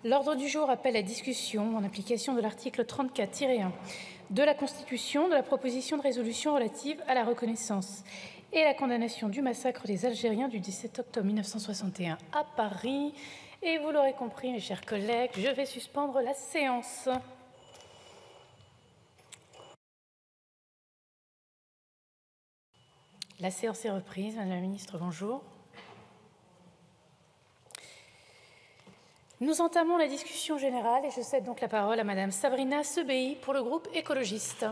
L'ordre du jour appelle la discussion, en application de l'article 34-1 de la Constitution, de la proposition de résolution relative à la reconnaissance et la condamnation du massacre des Algériens du 17 octobre 1961 à Paris. Et vous l'aurez compris, mes chers collègues, je vais suspendre la séance. La séance est reprise. Madame la ministre, bonjour. Nous entamons la discussion générale et je cède donc la parole à Madame Sabrina Sebei pour le groupe écologiste.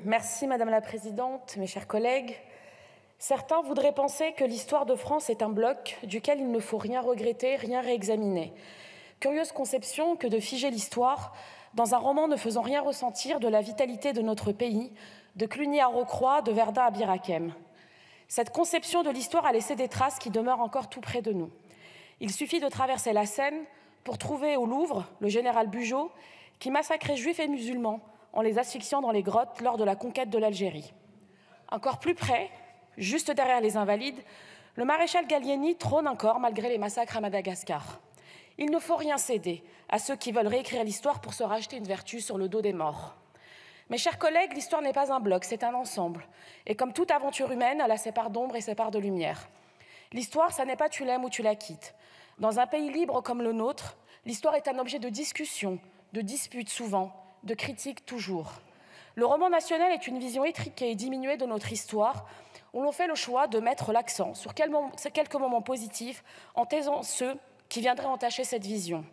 Merci Madame la Présidente, mes chers collègues. Certains voudraient penser que l'histoire de France est un bloc duquel il ne faut rien regretter, rien réexaminer. Curieuse conception que de figer l'histoire dans un roman ne faisant rien ressentir de la vitalité de notre pays, de Cluny à Rocroi, de Verdun à Bir Hakeim. Cette conception de l'histoire a laissé des traces qui demeurent encore tout près de nous. Il suffit de traverser la Seine pour trouver au Louvre le général Bugeaud qui massacrait juifs et musulmans en les asphyxiant dans les grottes lors de la conquête de l'Algérie. Encore plus près, juste derrière les Invalides, le maréchal Gallieni trône encore malgré les massacres à Madagascar. Il ne faut rien céder à ceux qui veulent réécrire l'histoire pour se racheter une vertu sur le dos des morts. Mes chers collègues, l'histoire n'est pas un bloc, c'est un ensemble. Et comme toute aventure humaine, elle a ses parts d'ombre et ses parts de lumière. L'histoire, ça n'est pas tu l'aimes ou tu la quittes. Dans un pays libre comme le nôtre, l'histoire est un objet de discussion, de dispute souvent, de critique toujours. Le roman national est une vision étriquée et diminuée de notre histoire, où l'on fait le choix de mettre l'accent sur quelques moments positifs en taisant ceux qui viendraient entacher cette vision.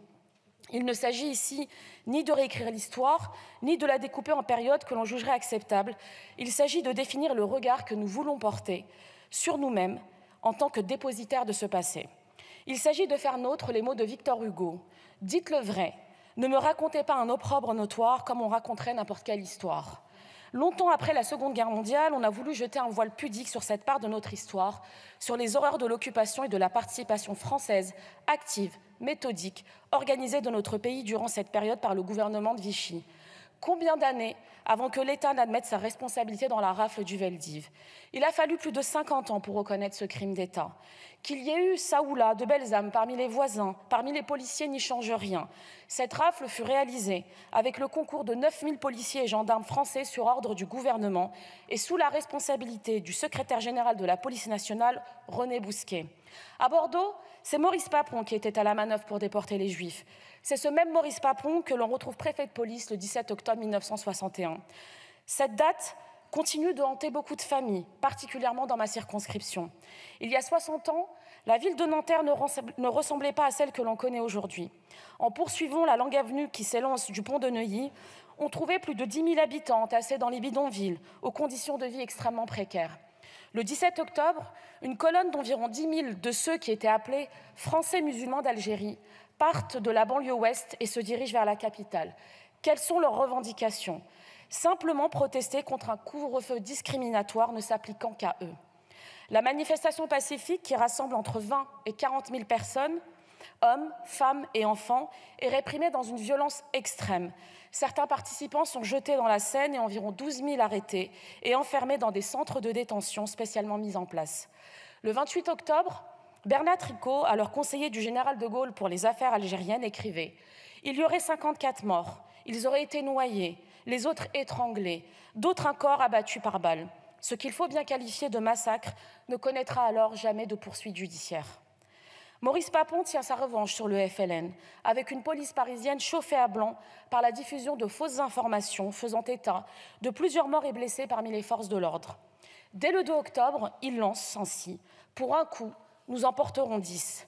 Il ne s'agit ici ni de réécrire l'histoire, ni de la découper en périodes que l'on jugerait acceptables. Il s'agit de définir le regard que nous voulons porter sur nous-mêmes en tant que dépositaires de ce passé. Il s'agit de faire nôtre les mots de Victor Hugo. Dites le vrai, ne me racontez pas un opprobre notoire comme on raconterait n'importe quelle histoire. Longtemps après la Seconde Guerre mondiale, on a voulu jeter un voile pudique sur cette part de notre histoire, sur les horreurs de l'occupation et de la participation française, active, méthodique, organisée de notre pays durant cette période par le gouvernement de Vichy. Combien d'années avant que l'État n'admette sa responsabilité dans la rafle du Veldiv? Il a fallu plus de 50 ans pour reconnaître ce crime d'État. Qu'il y ait eu ça ou là de belles âmes parmi les voisins, parmi les policiers n'y change rien. Cette rafle fut réalisée avec le concours de 9000 policiers et gendarmes français sur ordre du gouvernement et sous la responsabilité du secrétaire général de la police nationale, René Bousquet. À Bordeaux, c'est Maurice Papon qui était à la manœuvre pour déporter les Juifs. C'est ce même Maurice Papon que l'on retrouve préfet de police le 17 octobre 1961. Cette date continue de hanter beaucoup de familles, particulièrement dans ma circonscription. Il y a 60 ans, la ville de Nanterre ne ressemblait pas à celle que l'on connaît aujourd'hui. En poursuivant la longue avenue qui s'élance du pont de Neuilly, on trouvait plus de 10 000 habitants entassés dans les bidonvilles, aux conditions de vie extrêmement précaires. Le 17 octobre, une colonne d'environ 10 000 de ceux qui étaient appelés Français musulmans d'Algérie partent de la banlieue ouest et se dirigent vers la capitale. Quelles sont leurs revendications? Simplement protester contre un couvre-feu discriminatoire ne s'appliquant qu'à eux. La manifestation pacifique, qui rassemble entre 20 et 40 000 personnes, hommes, femmes et enfants, est réprimée dans une violence extrême. Certains participants sont jetés dans la Seine et environ 12 000 arrêtés et enfermés dans des centres de détention spécialement mis en place. Le 28 octobre, Bernard Tricot, alors conseiller du général de Gaulle pour les affaires algériennes, écrivait « Il y aurait 54 morts, ils auraient été noyés, les autres étranglés, d'autres encore abattus par balles. Ce qu'il faut bien qualifier de massacre ne connaîtra alors jamais de poursuite judiciaire. » Maurice Papon tient sa revanche sur le FLN, avec une police parisienne chauffée à blanc par la diffusion de fausses informations faisant état de plusieurs morts et blessés parmi les forces de l'ordre. Dès le 2 octobre, il lance ainsi « Pour un coup, nous en porterons 10 ».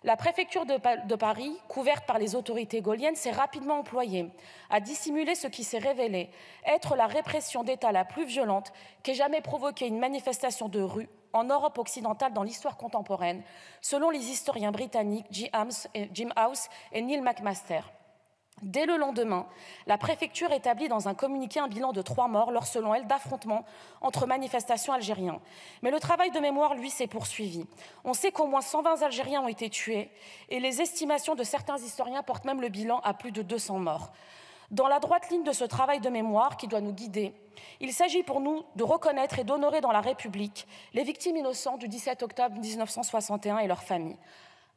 La préfecture de Paris, couverte par les autorités gaulliennes, s'est rapidement employée à dissimuler ce qui s'est révélé être la répression d'État la plus violente qu'ait jamais provoqué une manifestation de rue en Europe occidentale dans l'histoire contemporaine, selon les historiens britanniques Jim House et Neil McMaster. Dès le lendemain, la préfecture établit dans un communiqué un bilan de 3 morts lors, selon elle, d'affrontements entre manifestations algériens. Mais le travail de mémoire, lui, s'est poursuivi. On sait qu'au moins 120 Algériens ont été tués et les estimations de certains historiens portent même le bilan à plus de 200 morts. Dans la droite ligne de ce travail de mémoire qui doit nous guider, il s'agit pour nous de reconnaître et d'honorer dans la République les victimes innocentes du 17 octobre 1961 et leurs familles.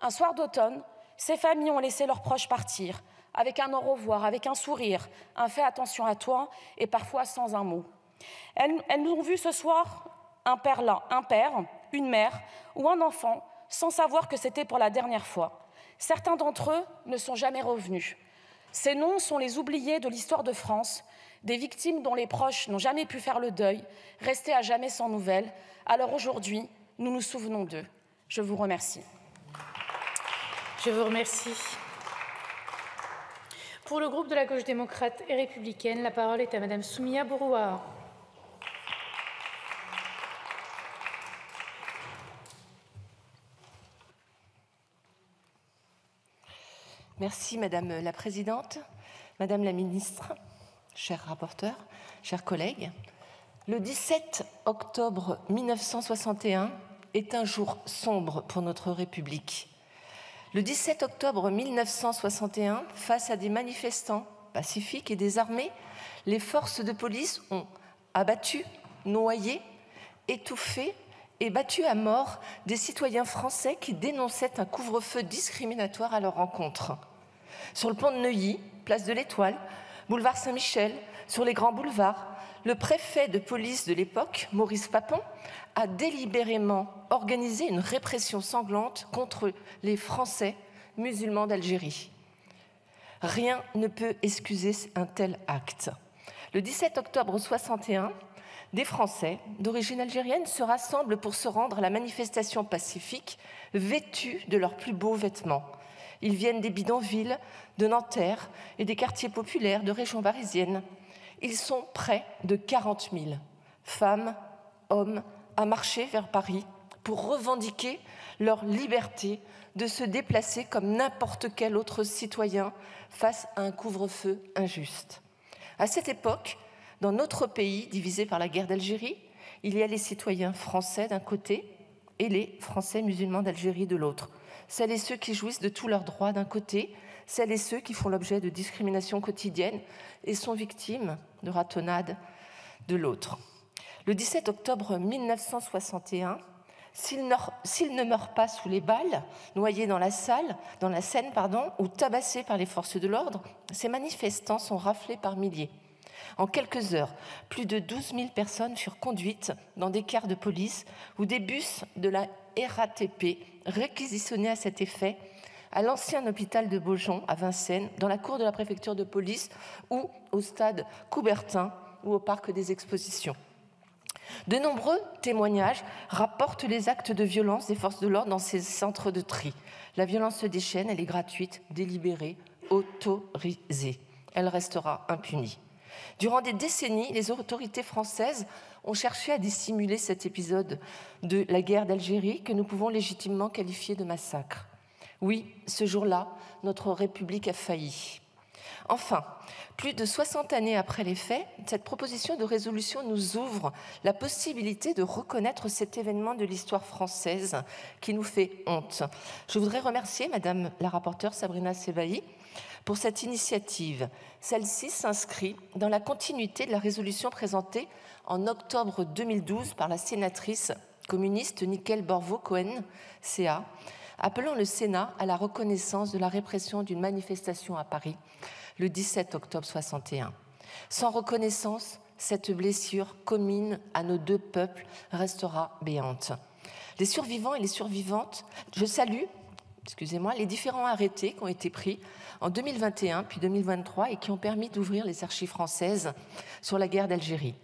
Un soir d'automne, ces familles ont laissé leurs proches partir, avec un au revoir, avec un sourire, un fais attention à toi et parfois sans un mot. Elles nous ont vu ce soir un père là, un père, une mère ou un enfant sans savoir que c'était pour la dernière fois. Certains d'entre eux ne sont jamais revenus. Ces noms sont les oubliés de l'histoire de France, des victimes dont les proches n'ont jamais pu faire le deuil, restés à jamais sans nouvelles. Alors aujourd'hui, nous nous souvenons d'eux. Je vous remercie. Je vous remercie. Pour le groupe de la Gauche démocrate et républicaine, la parole est à Madame Soumia Bourouard. Merci Madame la Présidente, Madame la Ministre, chers rapporteurs, chers collègues. Le 17 octobre 1961 est un jour sombre pour notre République. Le 17 octobre 1961, face à des manifestants pacifiques et désarmés, les forces de police ont abattu, noyé, étouffé et battu à mort des citoyens français qui dénonçaient un couvre-feu discriminatoire à leur encontre. Sur le pont de Neuilly, place de l'Étoile, boulevard Saint-Michel, sur les grands boulevards, le préfet de police de l'époque, Maurice Papon, a délibérément organisé une répression sanglante contre les Français musulmans d'Algérie. Rien ne peut excuser un tel acte. Le 17 octobre 1961, des Français d'origine algérienne se rassemblent pour se rendre à la manifestation pacifique, vêtus de leurs plus beaux vêtements. Ils viennent des bidonvilles, de Nanterre et des quartiers populaires de régions parisiennes. Ils sont près de 40 000, femmes, hommes, à marcher vers Paris pour revendiquer leur liberté de se déplacer comme n'importe quel autre citoyen face à un couvre-feu injuste. À cette époque, dans notre pays, divisé par la guerre d'Algérie, il y a les citoyens français d'un côté et les Français musulmans d'Algérie de l'autre. Celles et ceux qui jouissent de tous leurs droits d'un côté, celles et ceux qui font l'objet de discriminations quotidiennes et sont victimes de ratonnades de l'autre. Le 17 octobre 1961, s'ils ne meurent pas sous les balles, noyés dans la Seine, ou tabassés par les forces de l'ordre, ces manifestants sont raflés par milliers. En quelques heures, plus de 12 000 personnes furent conduites dans des cars de police ou des bus de la RATP réquisitionnés à cet effet à l'ancien hôpital de Beaujon à Vincennes, dans la cour de la préfecture de police ou au stade Coubertin ou au parc des Expositions. De nombreux témoignages rapportent les actes de violence des forces de l'ordre dans ces centres de tri. La violence se déchaîne, elle est gratuite, délibérée, autorisée. Elle restera impunie. Durant des décennies, les autorités françaises ont cherché à dissimuler cet épisode de la guerre d'Algérie que nous pouvons légitimement qualifier de massacre. Oui, ce jour-là, notre République a failli. Enfin, plus de 60 années après les faits, cette proposition de résolution nous ouvre la possibilité de reconnaître cet événement de l'histoire française qui nous fait honte. Je voudrais remercier Madame la rapporteure Sabrina Sebhaï pour cette initiative. Celle-ci s'inscrit dans la continuité de la résolution présentée en octobre 2012 par la sénatrice communiste Nicole Borvo-Cohen, CA, appelant le Sénat à la reconnaissance de la répression d'une manifestation à Paris le 17 octobre 1961. Sans reconnaissance, cette blessure commune à nos deux peuples restera béante. Les survivants et les survivantes, je salue, les différents arrêtés qui ont été pris en 2021 puis 2023 et qui ont permis d'ouvrir les archives françaises sur la guerre d'Algérie.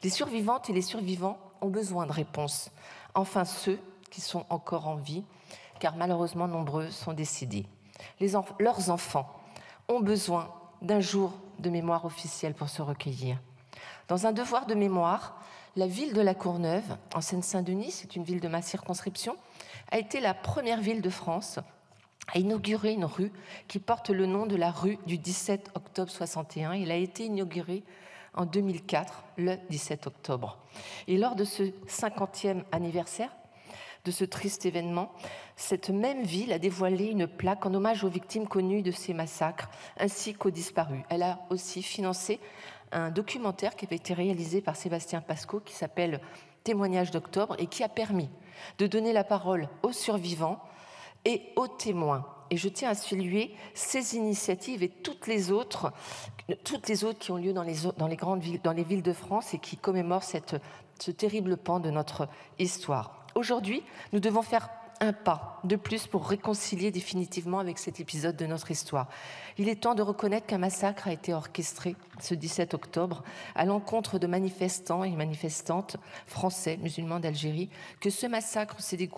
Les survivantes et les survivants ont besoin de réponses. Enfin, ceux qui sont encore en vie, car malheureusement nombreux sont décédés. Leurs enfants ont besoin d'un jour de mémoire officielle pour se recueillir. Dans un devoir de mémoire, la ville de La Courneuve, en Seine-Saint-Denis, c'est une ville de ma circonscription, a été la première ville de France à inaugurer une rue qui porte le nom de la rue du 17 octobre 61. Elle a été inaugurée en 2004, le 17 octobre. Et lors de ce 50e anniversaire, de ce triste événement, cette même ville a dévoilé une plaque en hommage aux victimes connues de ces massacres, ainsi qu'aux disparus. Elle a aussi financé un documentaire qui avait été réalisé par Sébastien Pasco, qui s'appelle « Témoignages d'octobre » et qui a permis de donner la parole aux survivants et aux témoins. Et je tiens à saluer ces initiatives et toutes les autres qui ont lieu dans les grandes villes, dans les villes de France et qui commémorent ce terrible pan de notre histoire. Aujourd'hui, nous devons faire un pas de plus pour réconcilier définitivement avec cet épisode de notre histoire. Il est temps de reconnaître qu'un massacre a été orchestré ce 17 octobre à l'encontre de manifestants et manifestantes français, musulmans d'Algérie, que ce massacre s'est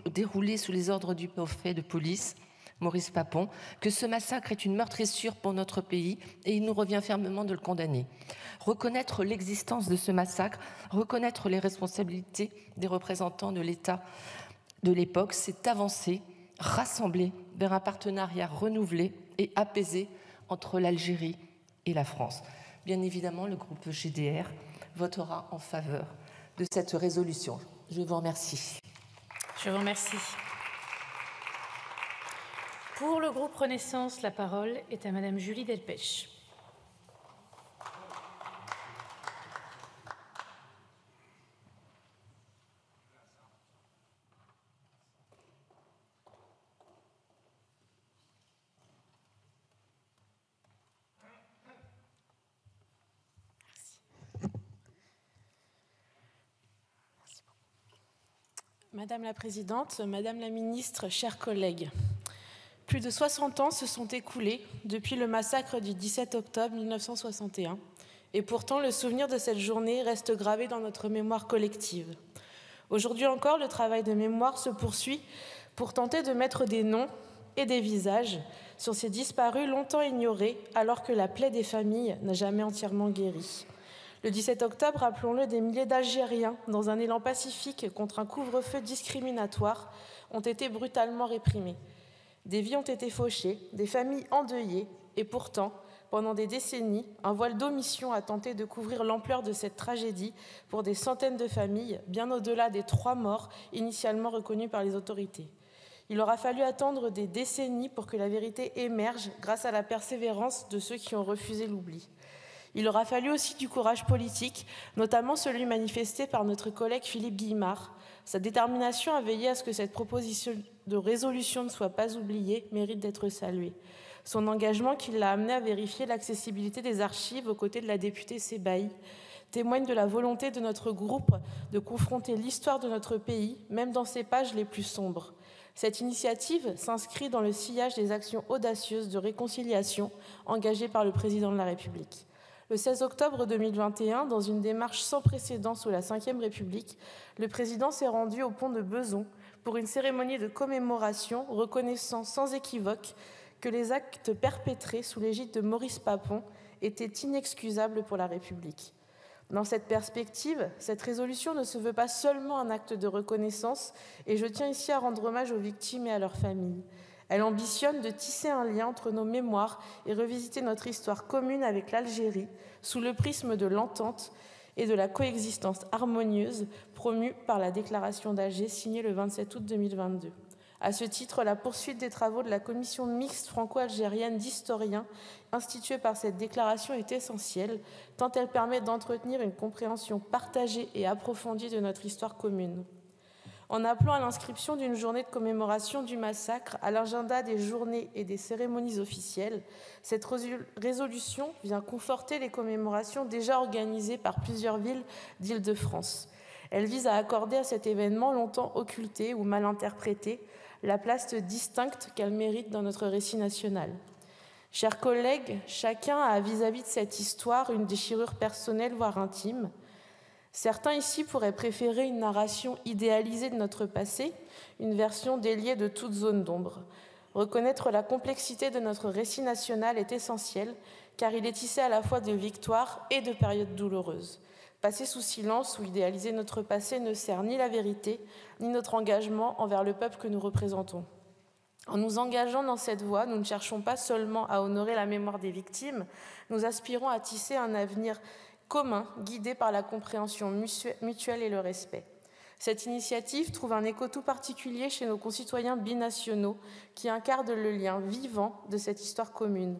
déroulé sous les ordres du préfet de police, Maurice Papon, que ce massacre est une meurtrissure pour notre pays et il nous revient fermement de le condamner. Reconnaître l'existence de ce massacre, reconnaître les responsabilités des représentants de l'État de l'époque, c'est avancer, rassembler vers un partenariat renouvelé et apaisé entre l'Algérie et la France. Bien évidemment, le groupe GDR votera en faveur de cette résolution. Je vous remercie. Je vous remercie. Pour le groupe Renaissance, la parole est à Madame Julie Delpech. Madame la Présidente, Madame la Ministre, chers collègues, plus de 60 ans se sont écoulés depuis le massacre du 17 octobre 1961 et pourtant le souvenir de cette journée reste gravé dans notre mémoire collective. Aujourd'hui encore, le travail de mémoire se poursuit pour tenter de mettre des noms et des visages sur ces disparus longtemps ignorés alors que la plaie des familles n'a jamais entièrement guéri. Le 17 octobre, rappelons-le, des milliers d'Algériens, dans un élan pacifique contre un couvre-feu discriminatoire, ont été brutalement réprimés. Des vies ont été fauchées, des familles endeuillées, et pourtant, pendant des décennies, un voile d'omission a tenté de couvrir l'ampleur de cette tragédie pour des centaines de familles, bien au-delà des 3 morts initialement reconnus par les autorités. Il aura fallu attendre des décennies pour que la vérité émerge grâce à la persévérance de ceux qui ont refusé l'oubli. Il aura fallu aussi du courage politique, notamment celui manifesté par notre collègue Philippe Guillemard. Sa détermination à veiller à ce que cette proposition de résolution ne soit pas oubliée mérite d'être saluée. Son engagement qui l'a amené à vérifier l'accessibilité des archives aux côtés de la députée Sébaï témoigne de la volonté de notre groupe de confronter l'histoire de notre pays, même dans ses pages les plus sombres. Cette initiative s'inscrit dans le sillage des actions audacieuses de réconciliation engagées par le président de la République. Le 16 octobre 2021, dans une démarche sans précédent sous la Ve République, le président s'est rendu au pont de Bezons pour une cérémonie de commémoration reconnaissant sans équivoque que les actes perpétrés sous l'égide de Maurice Papon étaient inexcusables pour la République. Dans cette perspective, cette résolution ne se veut pas seulement un acte de reconnaissance, et je tiens ici à rendre hommage aux victimes et à leurs familles. Elle ambitionne de tisser un lien entre nos mémoires et revisiter notre histoire commune avec l'Algérie sous le prisme de l'entente et de la coexistence harmonieuse promue par la déclaration d'Alger signée le 27 août 2022. À ce titre, la poursuite des travaux de la commission mixte franco-algérienne d'historiens instituée par cette déclaration est essentielle, tant elle permet d'entretenir une compréhension partagée et approfondie de notre histoire commune. En appelant à l'inscription d'une journée de commémoration du massacre à l'agenda des journées et des cérémonies officielles, cette résolution vient conforter les commémorations déjà organisées par plusieurs villes d'Île-de-France. Elle vise à accorder à cet événement longtemps occulté ou mal interprété la place distincte qu'elle mérite dans notre récit national. Chers collègues, chacun a vis-à-vis de cette histoire une déchirure personnelle, voire intime. Certains ici pourraient préférer une narration idéalisée de notre passé, une version déliée de toute zone d'ombre. Reconnaître la complexité de notre récit national est essentiel, car il est tissé à la fois de victoires et de périodes douloureuses. Passer sous silence ou idéaliser notre passé ne sert ni la vérité, ni notre engagement envers le peuple que nous représentons. En nous engageant dans cette voie, nous ne cherchons pas seulement à honorer la mémoire des victimes, nous aspirons à tisser un avenir commun, guidé par la compréhension mutuelle et le respect. Cette initiative trouve un écho tout particulier chez nos concitoyens binationaux qui incarnent le lien vivant de cette histoire commune.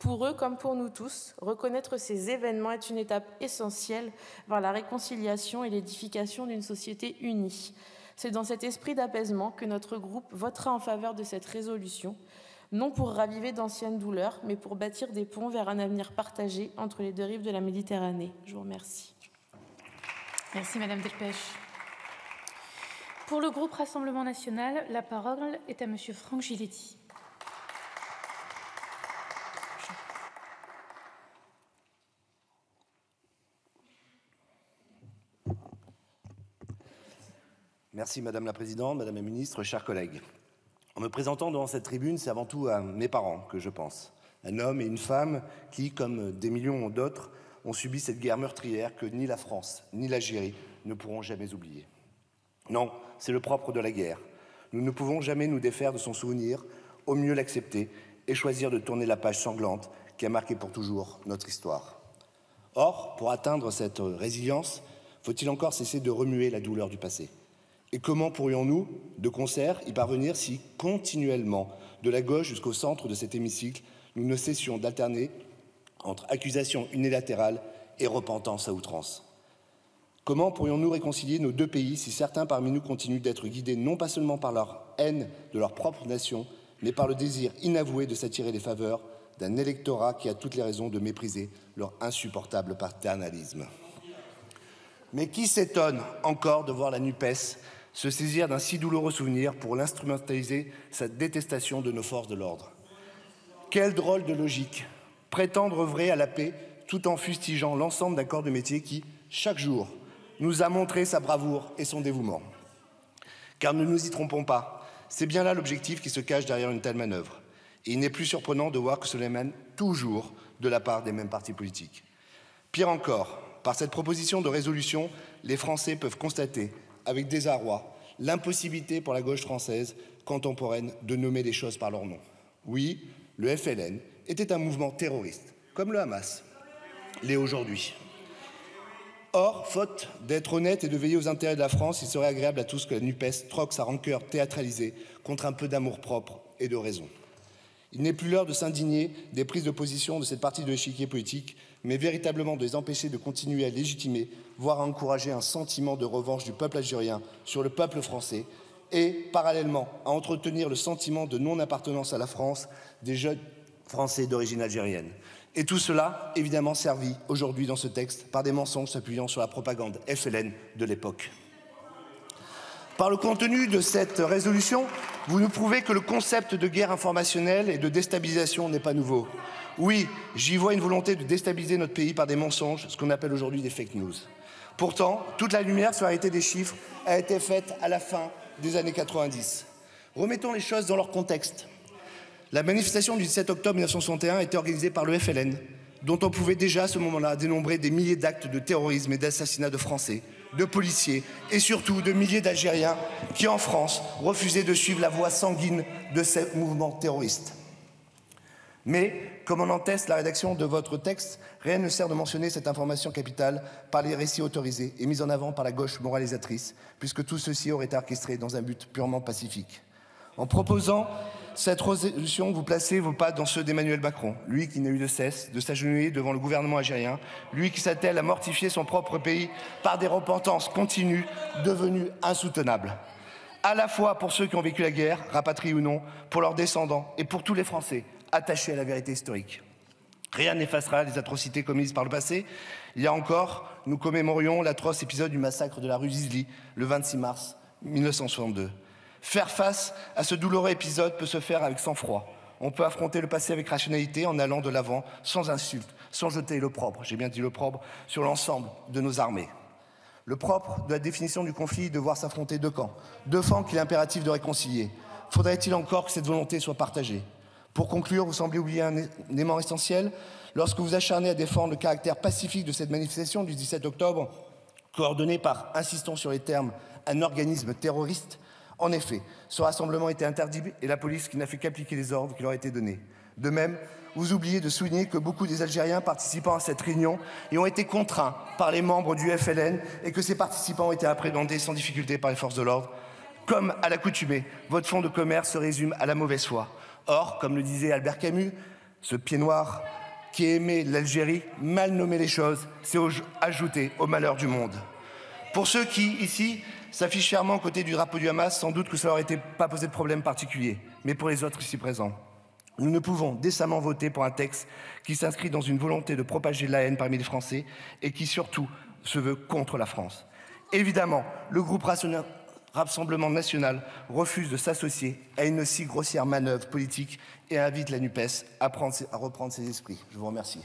Pour eux, comme pour nous tous, reconnaître ces événements est une étape essentielle vers la réconciliation et l'édification d'une société unie. C'est dans cet esprit d'apaisement que notre groupe votera en faveur de cette résolution, non pour raviver d'anciennes douleurs, mais pour bâtir des ponts vers un avenir partagé entre les deux rives de la Méditerranée. Je vous remercie. Merci Madame Delpech. Pour le groupe Rassemblement national, la parole est à Monsieur Franck Giletti. Merci Madame la Présidente, Madame la Ministre, chers collègues. En me présentant devant cette tribune, c'est avant tout à mes parents que je pense. Un homme et une femme qui, comme des millions d'autres, ont subi cette guerre meurtrière que ni la France ni l'Algérie ne pourront jamais oublier. Non, c'est le propre de la guerre. Nous ne pouvons jamais nous défaire de son souvenir, au mieux l'accepter et choisir de tourner la page sanglante qui a marqué pour toujours notre histoire. Or, pour atteindre cette résilience, faut-il encore cesser de remuer la douleur du passé ? Et comment pourrions-nous, de concert, y parvenir si, continuellement, de la gauche jusqu'au centre de cet hémicycle, nous ne cessions d'alterner entre accusations unilatérales et repentance à outrance ? Comment pourrions-nous réconcilier nos deux pays si certains parmi nous continuent d'être guidés non pas seulement par leur haine de leur propre nation, mais par le désir inavoué de s'attirer les faveurs d'un électorat qui a toutes les raisons de mépriser leur insupportable paternalisme ? Mais qui s'étonne encore de voir la NUPES se saisir d'un si douloureux souvenir pour l'instrumentaliser sa détestation de nos forces de l'ordre? Quelle drôle de logique, prétendre œuvrer à la paix tout en fustigeant l'ensemble d'un corps de métier qui, chaque jour, nous a montré sa bravoure et son dévouement. Car ne nous y trompons pas, c'est bien là l'objectif qui se cache derrière une telle manœuvre. Et il n'est plus surprenant de voir que cela émane toujours de la part des mêmes partis politiques. Pire encore, par cette proposition de résolution, les Français peuvent constater, avec désarroi, l'impossibilité pour la gauche française contemporaine de nommer les choses par leur nom. Oui, le FLN était un mouvement terroriste, comme le Hamas l'est aujourd'hui. Or, faute d'être honnête et de veiller aux intérêts de la France, il serait agréable à tous que la NUPES troque sa rancœur théâtralisée contre un peu d'amour-propre et de raison. Il n'est plus l'heure de s'indigner des prises de position de cette partie de l'échiquier politique, mais véritablement de les empêcher de continuer à légitimer, voire à encourager un sentiment de revanche du peuple algérien sur le peuple français et, parallèlement, à entretenir le sentiment de non-appartenance à la France des jeunes Français d'origine algérienne. Et tout cela, évidemment, servi aujourd'hui dans ce texte par des mensonges s'appuyant sur la propagande FLN de l'époque. Par le contenu de cette résolution, vous nous prouvez que le concept de guerre informationnelle et de déstabilisation n'est pas nouveau. Oui, j'y vois une volonté de déstabiliser notre pays par des mensonges, ce qu'on appelle aujourd'hui des fake news. Pourtant, toute la lumière sur la réalité des chiffres a été faite à la fin des années 90. Remettons les choses dans leur contexte. La manifestation du 17 octobre 1961 a été organisée par le FLN, dont on pouvait déjà à ce moment-là dénombrer des milliers d'actes de terrorisme et d'assassinats de Français, de policiers et surtout de milliers d'Algériens qui, en France, refusaient de suivre la voie sanguine de ces mouvements terroristes. Mais, comme en atteste la rédaction de votre texte, rien ne sert de mentionner cette information capitale par les récits autorisés et mis en avant par la gauche moralisatrice, puisque tout ceci aurait été orchestré dans un but purement pacifique. En proposant cette résolution, vous placez vos pas dans ceux d'Emmanuel Macron, lui qui n'a eu de cesse de s'agenouiller devant le gouvernement algérien, lui qui s'attelle à mortifier son propre pays par des repentances continues devenues insoutenables. À la fois pour ceux qui ont vécu la guerre, rapatriés ou non, pour leurs descendants et pour tous les Français attachés à la vérité historique. Rien n'effacera les atrocités commises par le passé. Il y a encore, nous commémorions l'atroce épisode du massacre de la rue Zizli, le 26 mars 1962. Faire face à ce douloureux épisode peut se faire avec sang-froid. On peut affronter le passé avec rationalité en allant de l'avant, sans insulte, sans jeter l'opprobre, j'ai bien dit l'opprobre, sur l'ensemble de nos armées. Le propre de la définition du conflit est de voir s'affronter deux camps qu'il est impératif de réconcilier. Faudrait-il encore que cette volonté soit partagée ? Pour conclure, vous semblez oublier un élément essentiel. Lorsque vous acharnez à défendre le caractère pacifique de cette manifestation du 17 octobre, coordonnée par, insistons sur les termes, un organisme terroriste, en effet, ce rassemblement était interdit et la police qui n'a fait qu'appliquer les ordres qui leur étaient donnés. De même, vous oubliez de souligner que beaucoup des Algériens participant à cette réunion y ont été contraints par les membres du FLN et que ces participants ont été appréhendés sans difficulté par les forces de l'ordre. Comme à l'accoutumée, votre fonds de commerce se résume à la mauvaise foi. Or, comme le disait Albert Camus, ce pied noir qui aimait l'Algérie, mal nommer les choses, c'est ajouter au malheur du monde. Pour ceux qui, ici, s'affichent fièrement aux côtés du drapeau du Hamas, sans doute que ça n'aurait pas posé de problème particulier. Mais pour les autres ici présents, nous ne pouvons décemment voter pour un texte qui s'inscrit dans une volonté de propager la haine parmi les Français et qui surtout se veut contre la France. Évidemment, le groupe Rassemblement National refuse de s'associer à une aussi grossière manœuvre politique et invite la NUPES à reprendre ses esprits. Je vous remercie.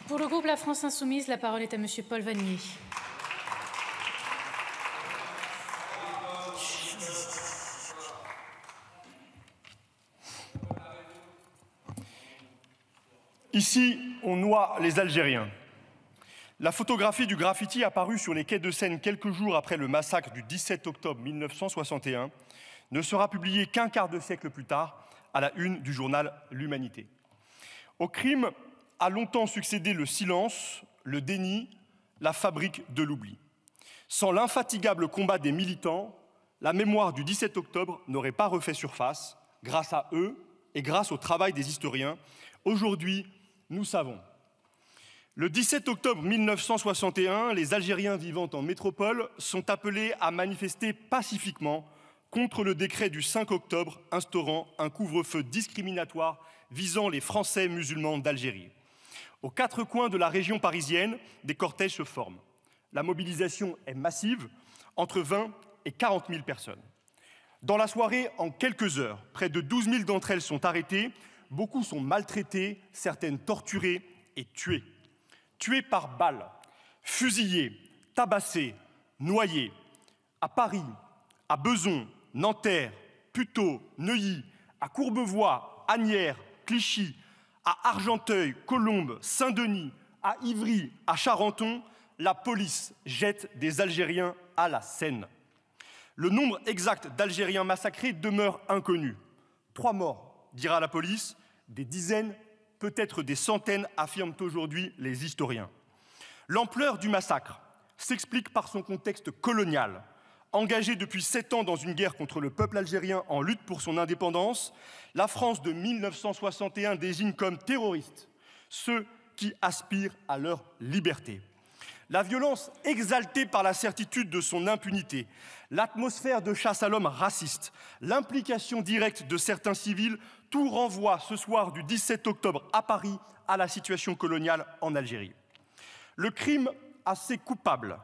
Pour le groupe La France Insoumise, la parole est à Monsieur Paul Vannier. Ici, on noie les Algériens. La photographie du graffiti apparue sur les quais de Seine quelques jours après le massacre du 17 octobre 1961 ne sera publiée qu'un quart de siècle plus tard à la une du journal L'Humanité. Au crime a longtemps succédé le silence, le déni, la fabrique de l'oubli. Sans l'infatigable combat des militants, la mémoire du 17 octobre n'aurait pas refait surface. Grâce à eux et grâce au travail des historiens, aujourd'hui, nous savons. Le 17 octobre 1961, les Algériens vivant en métropole sont appelés à manifester pacifiquement contre le décret du 5 octobre instaurant un couvre-feu discriminatoire visant les Français musulmans d'Algérie. Aux quatre coins de la région parisienne, des cortèges se forment. La mobilisation est massive, entre 20 et 40 000 personnes. Dans la soirée, en quelques heures, près de 12 000 d'entre elles sont arrêtées. Beaucoup sont maltraités, certaines torturées et tuées. Tuées par balles, fusillées, tabassées, noyées. À Paris, à Besançon, Nanterre, Puteaux, Neuilly, à Courbevoie, Asnières, Clichy, à Argenteuil, Colombes, Saint-Denis, à Ivry, à Charenton, la police jette des Algériens à la Seine. Le nombre exact d'Algériens massacrés demeure inconnu. 3 morts, dira la police, des dizaines, peut-être des centaines, affirment aujourd'hui les historiens. L'ampleur du massacre s'explique par son contexte colonial. Engagée depuis 7 ans dans une guerre contre le peuple algérien en lutte pour son indépendance, la France de 1961 désigne comme terroristes ceux qui aspirent à leur liberté. La violence exaltée par la certitude de son impunité, l'atmosphère de chasse à l'homme raciste, l'implication directe de certains civils, tout renvoie ce soir du 17 octobre à Paris à la situation coloniale en Algérie. Le crime a ses coupables.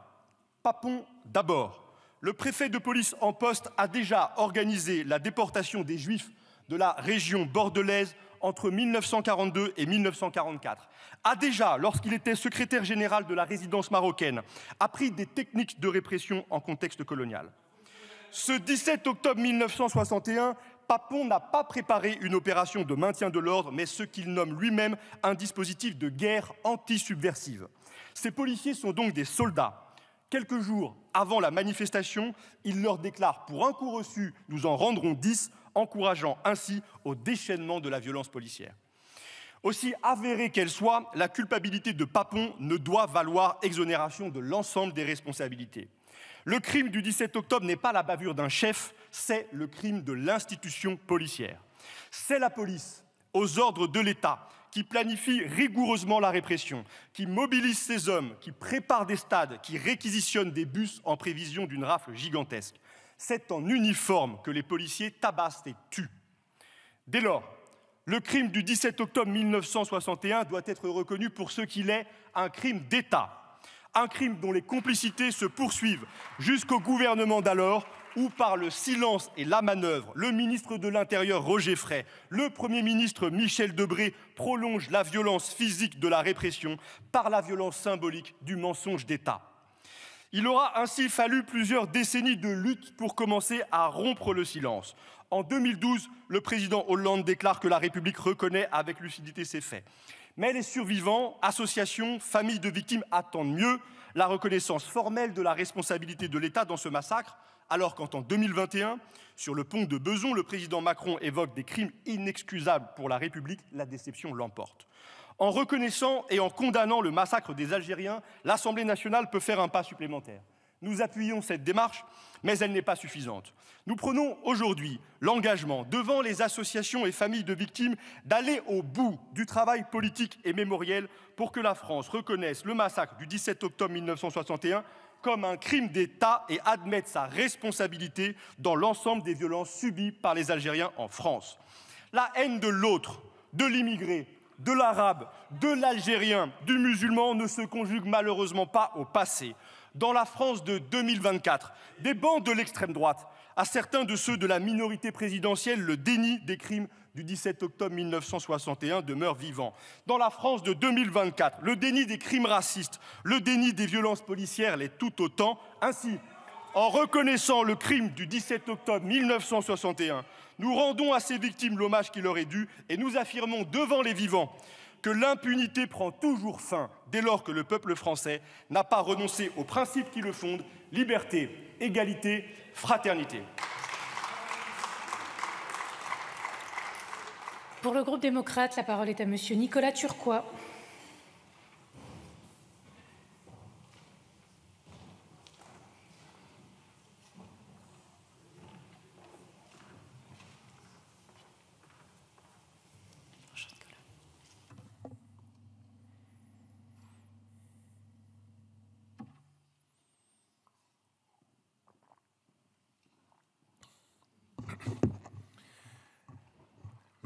Papon d'abord. Le préfet de police en poste a déjà organisé la déportation des Juifs de la région bordelaise entre 1942 et 1944, a déjà, lorsqu'il était secrétaire général de la résidence marocaine, appris des techniques de répression en contexte colonial. Ce 17 octobre 1961, Papon n'a pas préparé une opération de maintien de l'ordre, mais ce qu'il nomme lui-même un dispositif de guerre anti-subversive. Ces policiers sont donc des soldats. Quelques jours avant la manifestation, il leur déclare « Pour un coup reçu, nous en rendrons 10 », encourageant ainsi au déchaînement de la violence policière. Aussi avérée qu'elle soit, la culpabilité de Papon ne doit valoir exonération de l'ensemble des responsabilités. Le crime du 17 octobre n'est pas la bavure d'un chef, c'est le crime de l'institution policière. C'est la police, aux ordres de l'État, qui planifie rigoureusement la répression, qui mobilise ses hommes, qui prépare des stades, qui réquisitionne des bus en prévision d'une rafle gigantesque. C'est en uniforme que les policiers tabassent et tuent. Dès lors, le crime du 17 octobre 1961 doit être reconnu pour ce qu'il est, un crime d'État. Un crime dont les complicités se poursuivent jusqu'au gouvernement d'alors, où par le silence et la manœuvre, le ministre de l'Intérieur Roger Frey, le Premier ministre Michel Debré prolongent la violence physique de la répression par la violence symbolique du mensonge d'État. Il aura ainsi fallu plusieurs décennies de lutte pour commencer à rompre le silence. En 2012, le président Hollande déclare que la République reconnaît avec lucidité ses faits. Mais les survivants, associations, familles de victimes attendent mieux, la reconnaissance formelle de la responsabilité de l'État dans ce massacre, alors quand en 2021, sur le pont de Bezons, le président Macron évoque des crimes inexcusables pour la République, la déception l'emporte. En reconnaissant et en condamnant le massacre des Algériens, l'Assemblée nationale peut faire un pas supplémentaire. Nous appuyons cette démarche, mais elle n'est pas suffisante. Nous prenons aujourd'hui l'engagement, devant les associations et familles de victimes, d'aller au bout du travail politique et mémoriel pour que la France reconnaisse le massacre du 17 octobre 1961 comme un crime d'État et admette sa responsabilité dans l'ensemble des violences subies par les Algériens en France. La haine de l'autre, de l'immigré, de l'arabe, de l'algérien, du musulman ne se conjugue malheureusement pas au passé. Dans la France de 2024, des bancs de l'extrême droite, à certains de ceux de la minorité présidentielle, le déni des crimes du 17 octobre 1961 demeure vivant. Dans la France de 2024, le déni des crimes racistes, le déni des violences policières l'est tout autant. Ainsi, en reconnaissant le crime du 17 octobre 1961, nous rendons à ces victimes l'hommage qui leur est dû et nous affirmons devant les vivants que l'impunité prend toujours fin dès lors que le peuple français n'a pas renoncé aux principes qui le fondent, liberté, égalité, fraternité. Pour le groupe démocrate, la parole est à Monsieur Nicolas Turquois.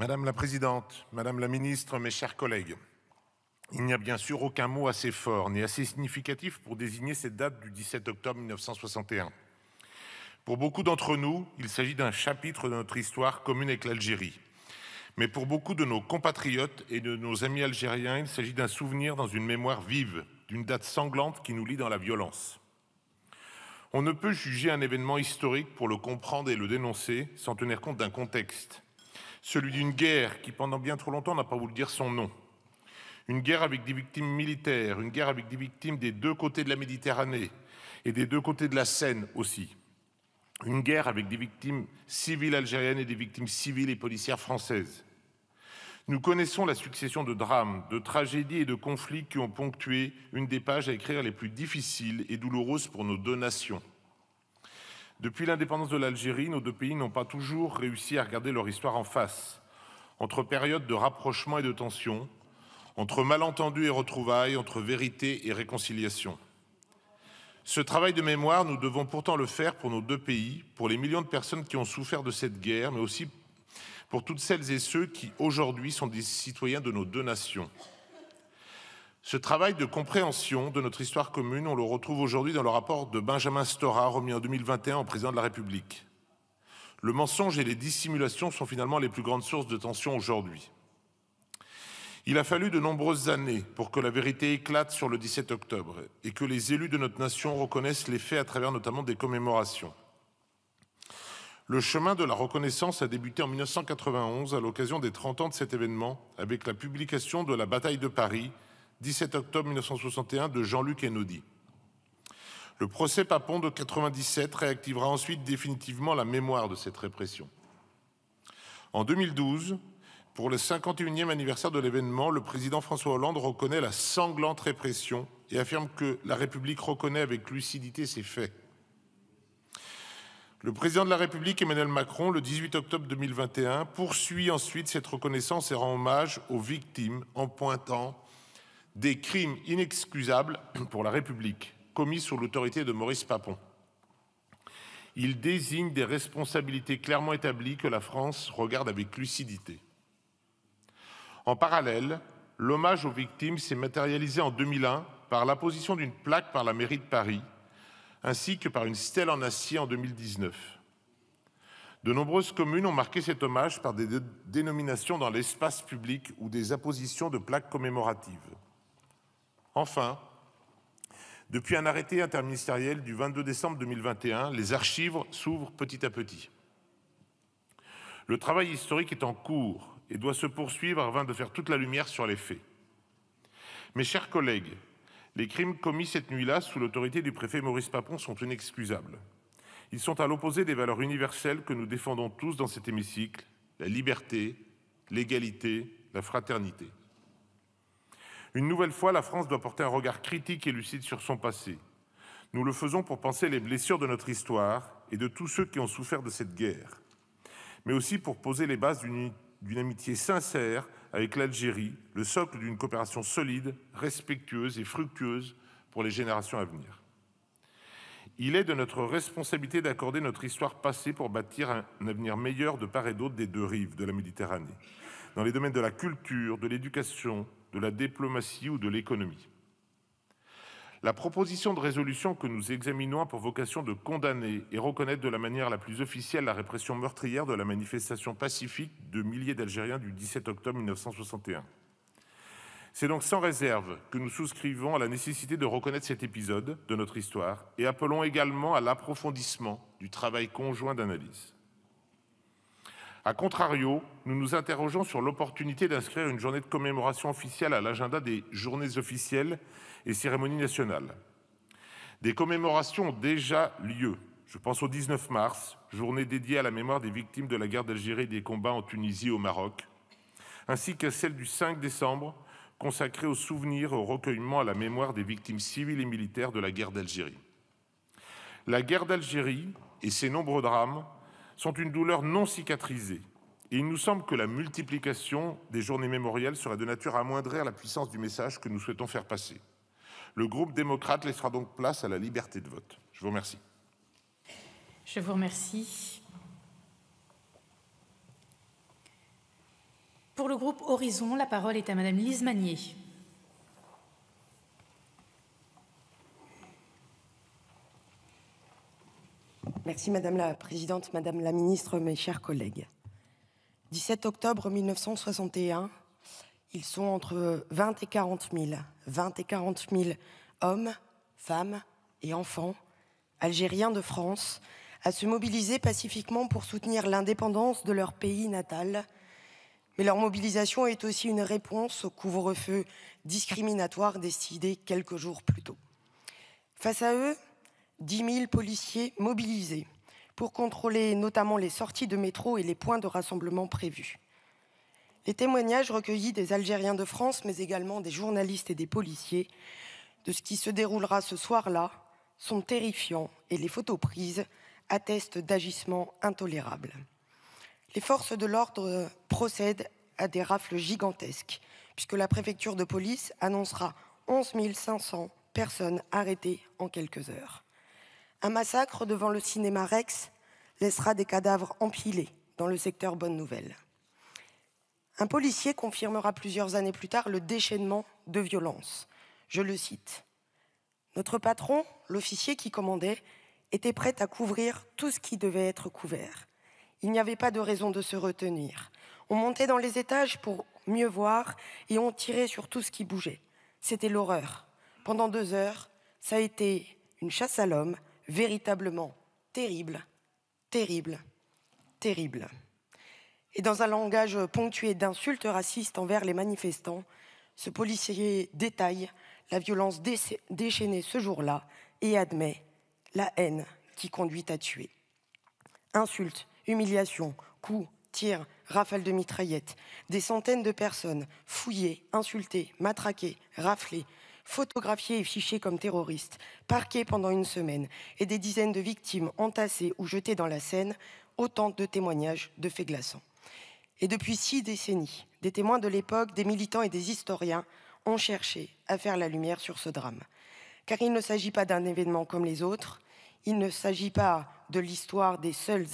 Madame la Présidente, Madame la Ministre, mes chers collègues, il n'y a bien sûr aucun mot assez fort ni assez significatif pour désigner cette date du 17 octobre 1961. Pour beaucoup d'entre nous, il s'agit d'un chapitre de notre histoire commune avec l'Algérie. Mais pour beaucoup de nos compatriotes et de nos amis algériens, il s'agit d'un souvenir dans une mémoire vive, d'une date sanglante qui nous lie dans la violence. On ne peut juger un événement historique pour le comprendre et le dénoncer sans tenir compte d'un contexte. Celui d'une guerre qui, pendant bien trop longtemps, n'a pas voulu dire son nom. Une guerre avec des victimes militaires, une guerre avec des victimes des deux côtés de la Méditerranée et des deux côtés de la Seine aussi. Une guerre avec des victimes civiles algériennes et des victimes civiles et policières françaises. Nous connaissons la succession de drames, de tragédies et de conflits qui ont ponctué une des pages à écrire les plus difficiles et douloureuses pour nos deux nations. Depuis l'indépendance de l'Algérie, nos deux pays n'ont pas toujours réussi à regarder leur histoire en face, entre périodes de rapprochement et de tension, entre malentendus et retrouvailles, entre vérité et réconciliation. Ce travail de mémoire, nous devons pourtant le faire pour nos deux pays, pour les millions de personnes qui ont souffert de cette guerre, mais aussi pour toutes celles et ceux qui, aujourd'hui, sont des citoyens de nos deux nations. Ce travail de compréhension de notre histoire commune, on le retrouve aujourd'hui dans le rapport de Benjamin Stora, remis en 2021 au président de la République. Le mensonge et les dissimulations sont finalement les plus grandes sources de tension aujourd'hui. Il a fallu de nombreuses années pour que la vérité éclate sur le 17 octobre et que les élus de notre nation reconnaissent les faits à travers notamment des commémorations. Le chemin de la reconnaissance a débuté en 1991 à l'occasion des 30 ans de cet événement avec la publication de La bataille de Paris, 17 octobre 1961 de Jean-Luc Einaudi. Le procès Papon de 1997 réactivera ensuite définitivement la mémoire de cette répression. En 2012, pour le 51e anniversaire de l'événement, le président François Hollande reconnaît la sanglante répression et affirme que la République reconnaît avec lucidité ces faits. Le président de la République, Emmanuel Macron, le 18 octobre 2021, poursuit ensuite cette reconnaissance et rend hommage aux victimes en pointant des crimes inexcusables pour la République, commis sous l'autorité de Maurice Papon. Il désigne des responsabilités clairement établies que la France regarde avec lucidité. En parallèle, l'hommage aux victimes s'est matérialisé en 2001 par l'apposition d'une plaque par la mairie de Paris, ainsi que par une stèle en acier en 2019. De nombreuses communes ont marqué cet hommage par des dénominations dans l'espace public ou des appositions de plaques commémoratives. Enfin, depuis un arrêté interministériel du 22 décembre 2021, les archives s'ouvrent petit à petit. Le travail historique est en cours et doit se poursuivre afin de faire toute la lumière sur les faits. Mes chers collègues, les crimes commis cette nuit-là sous l'autorité du préfet Maurice Papon sont inexcusables. Ils sont à l'opposé des valeurs universelles que nous défendons tous dans cet hémicycle, la liberté, l'égalité, la fraternité. Une nouvelle fois, la France doit porter un regard critique et lucide sur son passé. Nous le faisons pour penser les blessures de notre histoire et de tous ceux qui ont souffert de cette guerre, mais aussi pour poser les bases d'une amitié sincère avec l'Algérie, le socle d'une coopération solide, respectueuse et fructueuse pour les générations à venir. Il est de notre responsabilité d'accorder notre histoire passée pour bâtir un avenir meilleur de part et d'autre des deux rives de la Méditerranée, dans les domaines de la culture, de l'éducation, de la diplomatie ou de l'économie. La proposition de résolution que nous examinons a pour vocation de condamner et reconnaître de la manière la plus officielle la répression meurtrière de la manifestation pacifique de milliers d'Algériens du 17 octobre 1961. C'est donc sans réserve que nous souscrivons à la nécessité de reconnaître cet épisode de notre histoire et appelons également à l'approfondissement du travail conjoint d'analyse. A contrario, nous nous interrogeons sur l'opportunité d'inscrire une journée de commémoration officielle à l'agenda des journées officielles et cérémonies nationales. Des commémorations ont déjà lieu. Je pense au 19 mars, journée dédiée à la mémoire des victimes de la guerre d'Algérie et des combats en Tunisie et au Maroc, ainsi qu'à celle du 5 décembre, consacrée au souvenir et au recueillement à la mémoire des victimes civiles et militaires de la guerre d'Algérie. La guerre d'Algérie et ses nombreux drames sont une douleur non cicatrisée, et il nous semble que la multiplication des journées mémorielles serait de nature à amoindrir la puissance du message que nous souhaitons faire passer. Le groupe démocrate laissera donc place à la liberté de vote. Je vous remercie. Je vous remercie. Pour le groupe Horizon, la parole est à Madame Lise Magnier. Merci Madame la Présidente, Madame la Ministre, mes chers collègues. 17 octobre 1961, ils sont entre 20 et 40 000. 20 et 40 000 hommes, femmes et enfants, algériens de France, à se mobiliser pacifiquement pour soutenir l'indépendance de leur pays natal. Mais leur mobilisation est aussi une réponse au couvre-feu discriminatoire décidé quelques jours plus tôt. Face à eux, 10 000 policiers mobilisés pour contrôler notamment les sorties de métro et les points de rassemblement prévus. Les témoignages recueillis des Algériens de France, mais également des journalistes et des policiers, de ce qui se déroulera ce soir-là, sont terrifiants et les photos prises attestent d'agissements intolérables. Les forces de l'ordre procèdent à des rafles gigantesques, puisque la préfecture de police annoncera 11 500 personnes arrêtées en quelques heures. Un massacre devant le cinéma Rex laissera des cadavres empilés dans le secteur Bonne Nouvelle. Un policier confirmera plusieurs années plus tard le déchaînement de violence. Je le cite. « Notre patron, l'officier qui commandait, était prêt à couvrir tout ce qui devait être couvert. Il n'y avait pas de raison de se retenir. On montait dans les étages pour mieux voir et on tirait sur tout ce qui bougeait. C'était l'horreur. Pendant 2 heures, ça a été une chasse à l'homme, véritablement terrible, terrible, terrible. » Et dans un langage ponctué d'insultes racistes envers les manifestants, ce policier détaille la violence déchaînée ce jour-là et admet la haine qui conduit à tuer. Insultes, humiliations, coups, tirs, rafales de mitraillettes, des centaines de personnes fouillées, insultées, matraquées, raflées, photographiées et fichées comme terroristes, parquées pendant 1 semaine, et des dizaines de victimes entassées ou jetées dans la Seine, autant de témoignages de faits glaçants. Et depuis 6 décennies, des témoins de l'époque, des militants et des historiens ont cherché à faire la lumière sur ce drame. Car il ne s'agit pas d'un événement comme les autres, il ne s'agit pas de l'histoire des seuls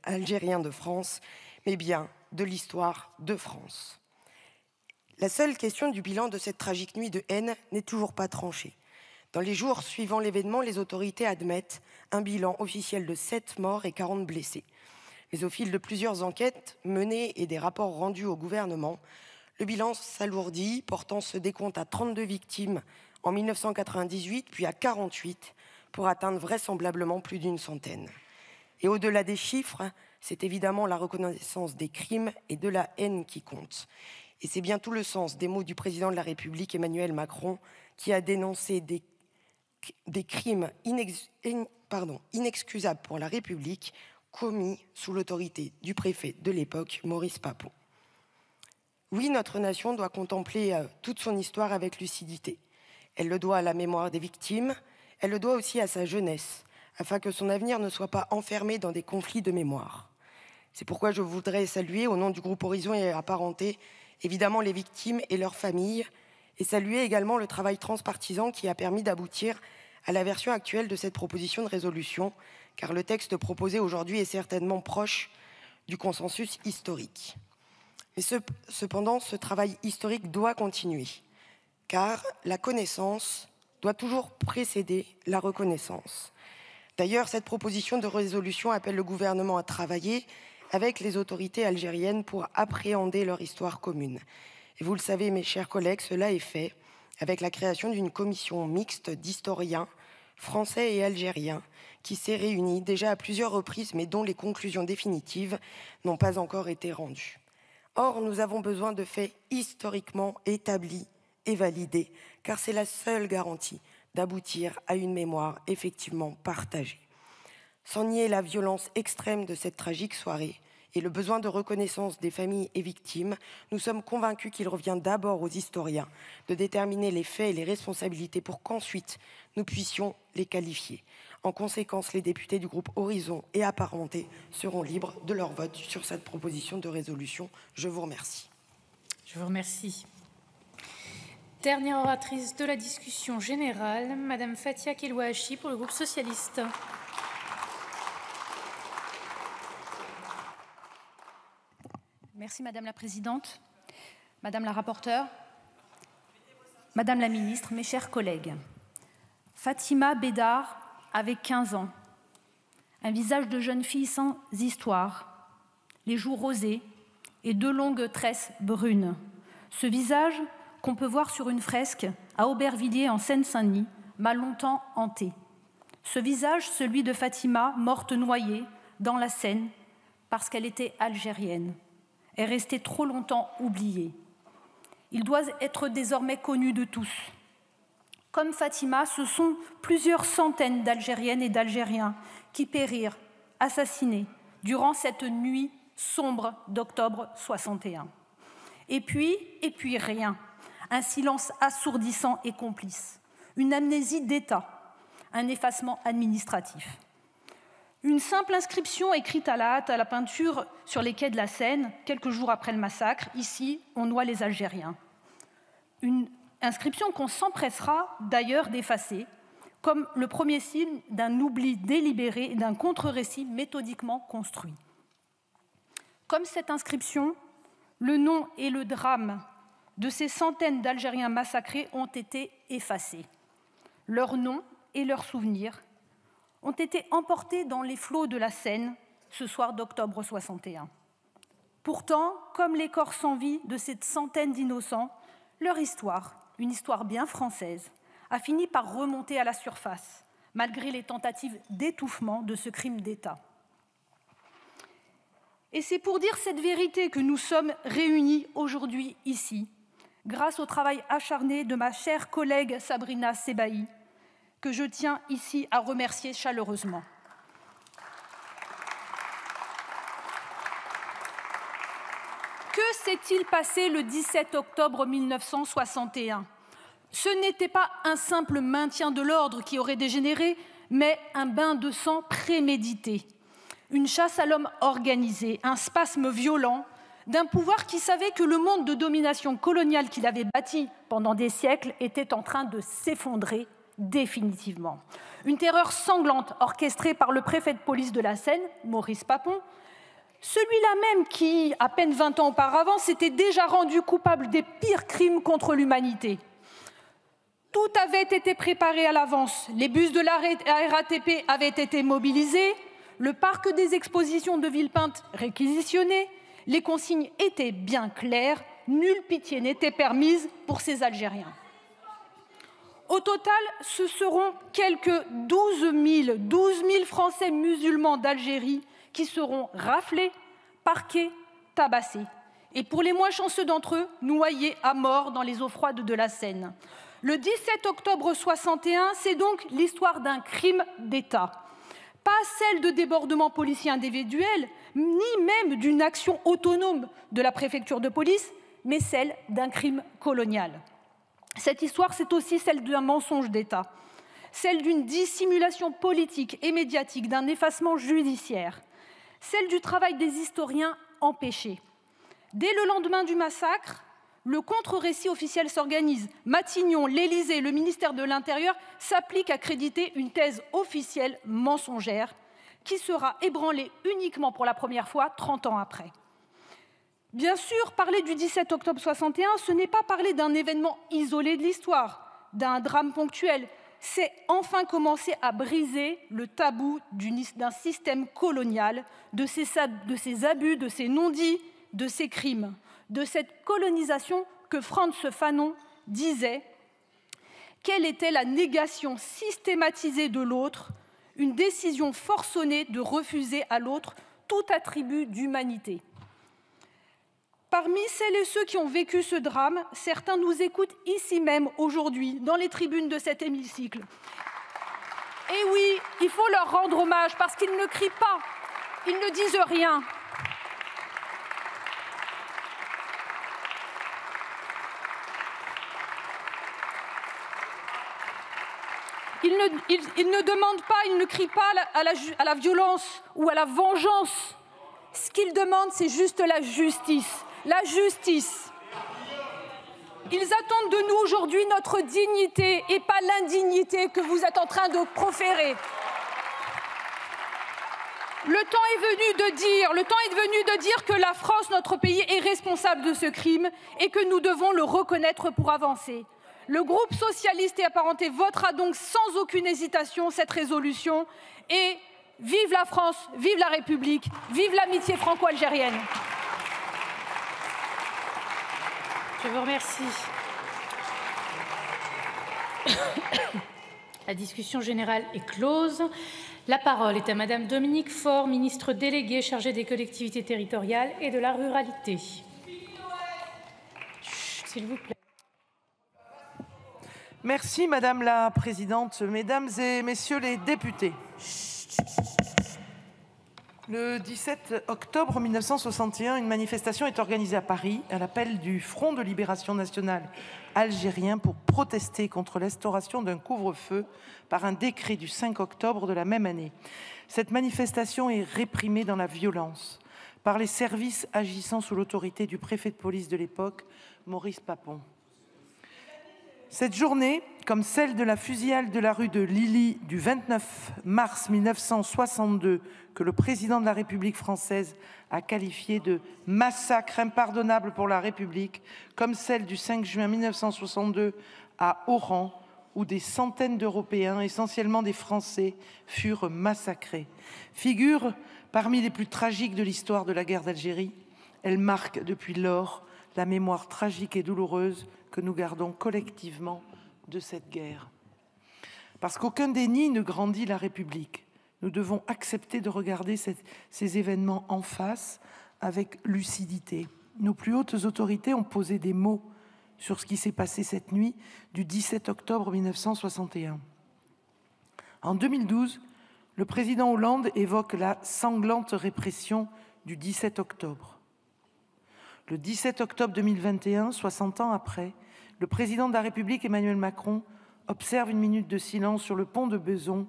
Algériens de France, mais bien de l'histoire de France. La seule question du bilan de cette tragique nuit de haine n'est toujours pas tranchée. Dans les jours suivant l'événement, les autorités admettent un bilan officiel de 7 morts et 40 blessés. Mais au fil de plusieurs enquêtes menées et des rapports rendus au gouvernement, le bilan s'alourdit, portant ce décompte à 32 victimes en 1998, puis à 48, pour atteindre vraisemblablement plus d'1 centaine. Et au-delà des chiffres, c'est évidemment la reconnaissance des crimes et de la haine qui compte. Et c'est bien tout le sens des mots du président de la République, Emmanuel Macron, qui a dénoncé crimes inexcusables pour la République commis sous l'autorité du préfet de l'époque, Maurice Papon. Oui, notre nation doit contempler toute son histoire avec lucidité. Elle le doit à la mémoire des victimes, elle le doit aussi à sa jeunesse, afin que son avenir ne soit pas enfermé dans des conflits de mémoire. C'est pourquoi je voudrais saluer, au nom du groupe Horizon et Apparentés, évidemment les victimes et leurs familles, et saluer également le travail transpartisan qui a permis d'aboutir à la version actuelle de cette proposition de résolution, car le texte proposé aujourd'hui est certainement proche du consensus historique. Mais cependant, ce travail historique doit continuer, car la connaissance doit toujours précéder la reconnaissance. D'ailleurs, cette proposition de résolution appelle le gouvernement à travailler avec les autorités algériennes pour appréhender leur histoire commune. Et vous le savez, mes chers collègues, cela est fait avec la création d'une commission mixte d'historiens français et algériens qui s'est réunie déjà à plusieurs reprises, mais dont les conclusions définitives n'ont pas encore été rendues. Or, nous avons besoin de faits historiquement établis et validés, car c'est la seule garantie d'aboutir à une mémoire effectivement partagée. Sans nier la violence extrême de cette tragique soirée et le besoin de reconnaissance des familles et victimes, nous sommes convaincus qu'il revient d'abord aux historiens de déterminer les faits et les responsabilités pour qu'ensuite nous puissions les qualifier. En conséquence, les députés du groupe Horizon et Apparentés seront libres de leur vote sur cette proposition de résolution. Je vous remercie. Je vous remercie. Dernière oratrice de la discussion générale, Madame Fathia Kelouachi pour le groupe socialiste. Merci Madame la Présidente, Madame la rapporteure, Madame la Ministre, mes chers collègues. Fatima Bédar avait 15 ans, un visage de jeune fille sans histoire, les joues rosées et 2 longues tresses brunes. Ce visage qu'on peut voir sur une fresque à Aubervilliers en Seine-Saint-Denis m'a longtemps hanté. Ce visage, celui de Fatima, morte noyée dans la Seine parce qu'elle était algérienne, est resté trop longtemps oublié. Il doit être désormais connu de tous. Comme Fatima, ce sont plusieurs centaines d'Algériennes et d'Algériens qui périrent, assassinés, durant cette nuit sombre d'octobre 61. Et puis rien. Un silence assourdissant et complice. Une amnésie d'État. Un effacement administratif. Une simple inscription écrite à la hâte à la peinture sur les quais de la Seine, quelques jours après le massacre. Ici, on noie les Algériens. Une inscription qu'on s'empressera d'ailleurs d'effacer, comme le premier signe d'un oubli délibéré et d'un contre-récit méthodiquement construit. Comme cette inscription, le nom et le drame de ces centaines d'Algériens massacrés ont été effacés. Leurs noms et leurs souvenirs ont été emportés dans les flots de la Seine ce soir d'octobre 61. Pourtant, comme les corps sans vie de cette centaine d'innocents, leur histoire, une histoire bien française, a fini par remonter à la surface, malgré les tentatives d'étouffement de ce crime d'État. Et c'est pour dire cette vérité que nous sommes réunis aujourd'hui ici, grâce au travail acharné de ma chère collègue Sabrina Sebahi, que je tiens ici à remercier chaleureusement. Que s'est-il passé le 17 octobre 1961 ? Ce n'était pas un simple maintien de l'ordre qui aurait dégénéré, mais un bain de sang prémédité. Une chasse à l'homme organisée, un spasme violent d'un pouvoir qui savait que le monde de domination coloniale qu'il avait bâti pendant des siècles était en train de s'effondrer définitivement. Une terreur sanglante orchestrée par le préfet de police de la Seine, Maurice Papon, celui-là même qui, à peine 20 ans auparavant, s'était déjà rendu coupable des pires crimes contre l'humanité. Tout avait été préparé à l'avance. Les bus de la RATP avaient été mobilisés, le parc des expositions de Villepinte réquisitionné, les consignes étaient bien claires, nulle pitié n'était permise pour ces Algériens. Au total, ce seront quelques 12 000 Français musulmans d'Algérie qui seront raflés, parqués, tabassés. Et pour les moins chanceux d'entre eux, noyés à mort dans les eaux froides de la Seine. Le 17 octobre 61, c'est donc l'histoire d'un crime d'État. Pas celle de débordements policiers individuels, ni même d'une action autonome de la préfecture de police, mais celle d'un crime colonial. Cette histoire, c'est aussi celle d'un mensonge d'État, celle d'une dissimulation politique et médiatique, d'un effacement judiciaire, celle du travail des historiens empêché. Dès le lendemain du massacre, le contre-récit officiel s'organise. Matignon, l'Élysée, le ministère de l'Intérieur s'appliquent à créditer une thèse officielle mensongère qui sera ébranlée uniquement pour la première fois 30 ans après. Bien sûr, parler du 17 octobre 61, ce n'est pas parler d'un événement isolé de l'histoire, d'un drame ponctuel. C'est enfin commencer à briser le tabou d'un système colonial, de ses abus, de ses non-dits, de ses crimes, de cette colonisation que Frantz Fanon disait qu'elle était la négation systématisée de l'autre, une décision forcenée de refuser à l'autre tout attribut d'humanité. Parmi celles et ceux qui ont vécu ce drame, certains nous écoutent ici même aujourd'hui, dans les tribunes de cet hémicycle. Et oui, il faut leur rendre hommage parce qu'ils ne crient pas, ils ne disent rien. Ils ne demandent pas, ils ne crient pas à la violence ou à la vengeance. Ce qu'ils demandent, c'est juste la justice. La justice. Ils attendent de nous aujourd'hui notre dignité et pas l'indignité que vous êtes en train de proférer. Le temps est venu de dire que la France, notre pays, est responsable de ce crime et que nous devons le reconnaître pour avancer. Le groupe socialiste et apparenté votera donc sans aucune hésitation cette résolution et vive la France, vive la République, vive l'amitié franco-algérienne. Je vous remercie. La discussion générale est close. La parole est à Madame Dominique Faure, ministre déléguée chargée des collectivités territoriales et de la ruralité. S'il vous plaît. Merci Madame la Présidente, Mesdames et Messieurs les députés. Le 17 octobre 1961, une manifestation est organisée à Paris à l'appel du Front de libération nationale algérien pour protester contre l'instauration d'un couvre-feu par un décret du 5 octobre de la même année. Cette manifestation est réprimée dans la violence par les services agissant sous l'autorité du préfet de police de l'époque, Maurice Papon. Cette journée, comme celle de la fusillade de la rue de Lilly du 29 mars 1962, que le président de la République française a qualifié de massacre impardonnable pour la République, comme celle du 5 juin 1962 à Oran, où des centaines d'Européens, essentiellement des Français, furent massacrés. Figure parmi les plus tragiques de l'histoire de la guerre d'Algérie, elle marque depuis lors la mémoire tragique et douloureuse que nous gardons collectivement de cette guerre. Parce qu'aucun déni ne grandit la République, nous devons accepter de regarder ces événements en face avec lucidité. Nos plus hautes autorités ont posé des mots sur ce qui s'est passé cette nuit du 17 octobre 1961. En 2012, le président Hollande évoque la sanglante répression du 17 octobre. Le 17 octobre 2021, 60 ans après, le président de la République, Emmanuel Macron, observe une minute de silence sur le pont de Bezons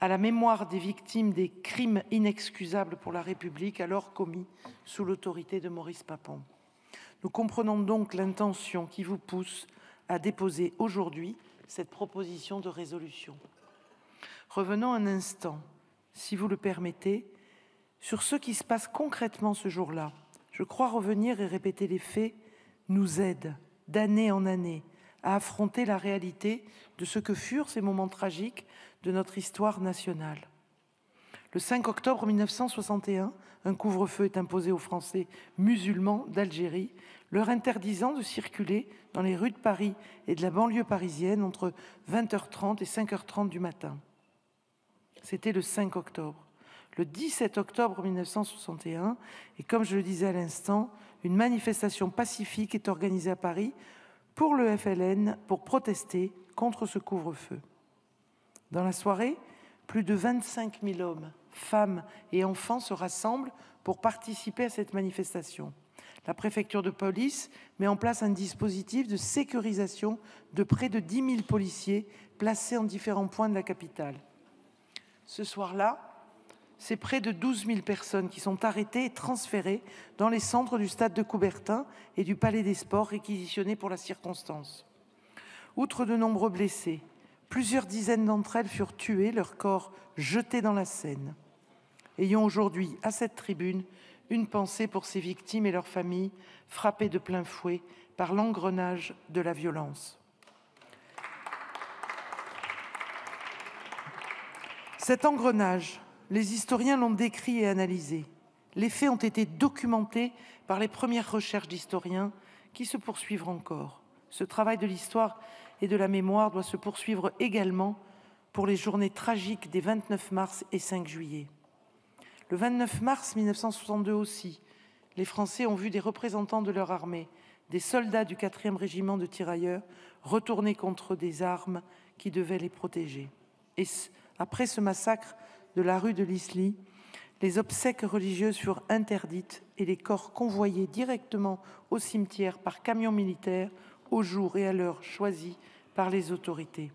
à la mémoire des victimes des crimes inexcusables pour la République alors commis sous l'autorité de Maurice Papon. Nous comprenons donc l'intention qui vous pousse à déposer aujourd'hui cette proposition de résolution. Revenons un instant, si vous le permettez, sur ce qui se passe concrètement ce jour-là. Je crois revenir et répéter les faits nous aide d'année en année à affronter la réalité de ce que furent ces moments tragiques de notre histoire nationale. Le 5 octobre 1961, un couvre-feu est imposé aux Français musulmans d'Algérie, leur interdisant de circuler dans les rues de Paris et de la banlieue parisienne entre 20h30 et 5h30 du matin. C'était le 5 octobre. Le 17 octobre 1961, et comme je le disais à l'instant, une manifestation pacifique est organisée à Paris pour le FLN pour protester contre ce couvre-feu. Dans la soirée, plus de 25 000 hommes, femmes et enfants se rassemblent pour participer à cette manifestation. La préfecture de police met en place un dispositif de sécurisation de près de 10 000 policiers placés en différents points de la capitale. Ce soir-là, c'est près de 12 000 personnes qui sont arrêtées et transférées dans les centres du stade de Coubertin et du Palais des Sports réquisitionnés pour la circonstance. Outre de nombreux blessés, plusieurs dizaines d'entre elles furent tuées, leurs corps jetés dans la Seine. Ayons aujourd'hui, à cette tribune, une pensée pour ces victimes et leurs familles frappées de plein fouet par l'engrenage de la violence. Cet engrenage, les historiens l'ont décrit et analysé. Les faits ont été documentés par les premières recherches d'historiens qui se poursuivent encore. Ce travail de l'histoire et de la mémoire doit se poursuivre également pour les journées tragiques des 29 mars et 5 juillet. Le 29 mars 1962 aussi, les Français ont vu des représentants de leur armée, des soldats du 4e régiment de tirailleurs, retourner contre des armes qui devaient les protéger. Et après ce massacre de la rue de l'Isly, les obsèques religieuses furent interdites et les corps convoyés directement au cimetière par camion militaire au jour et à l'heure choisis par les autorités.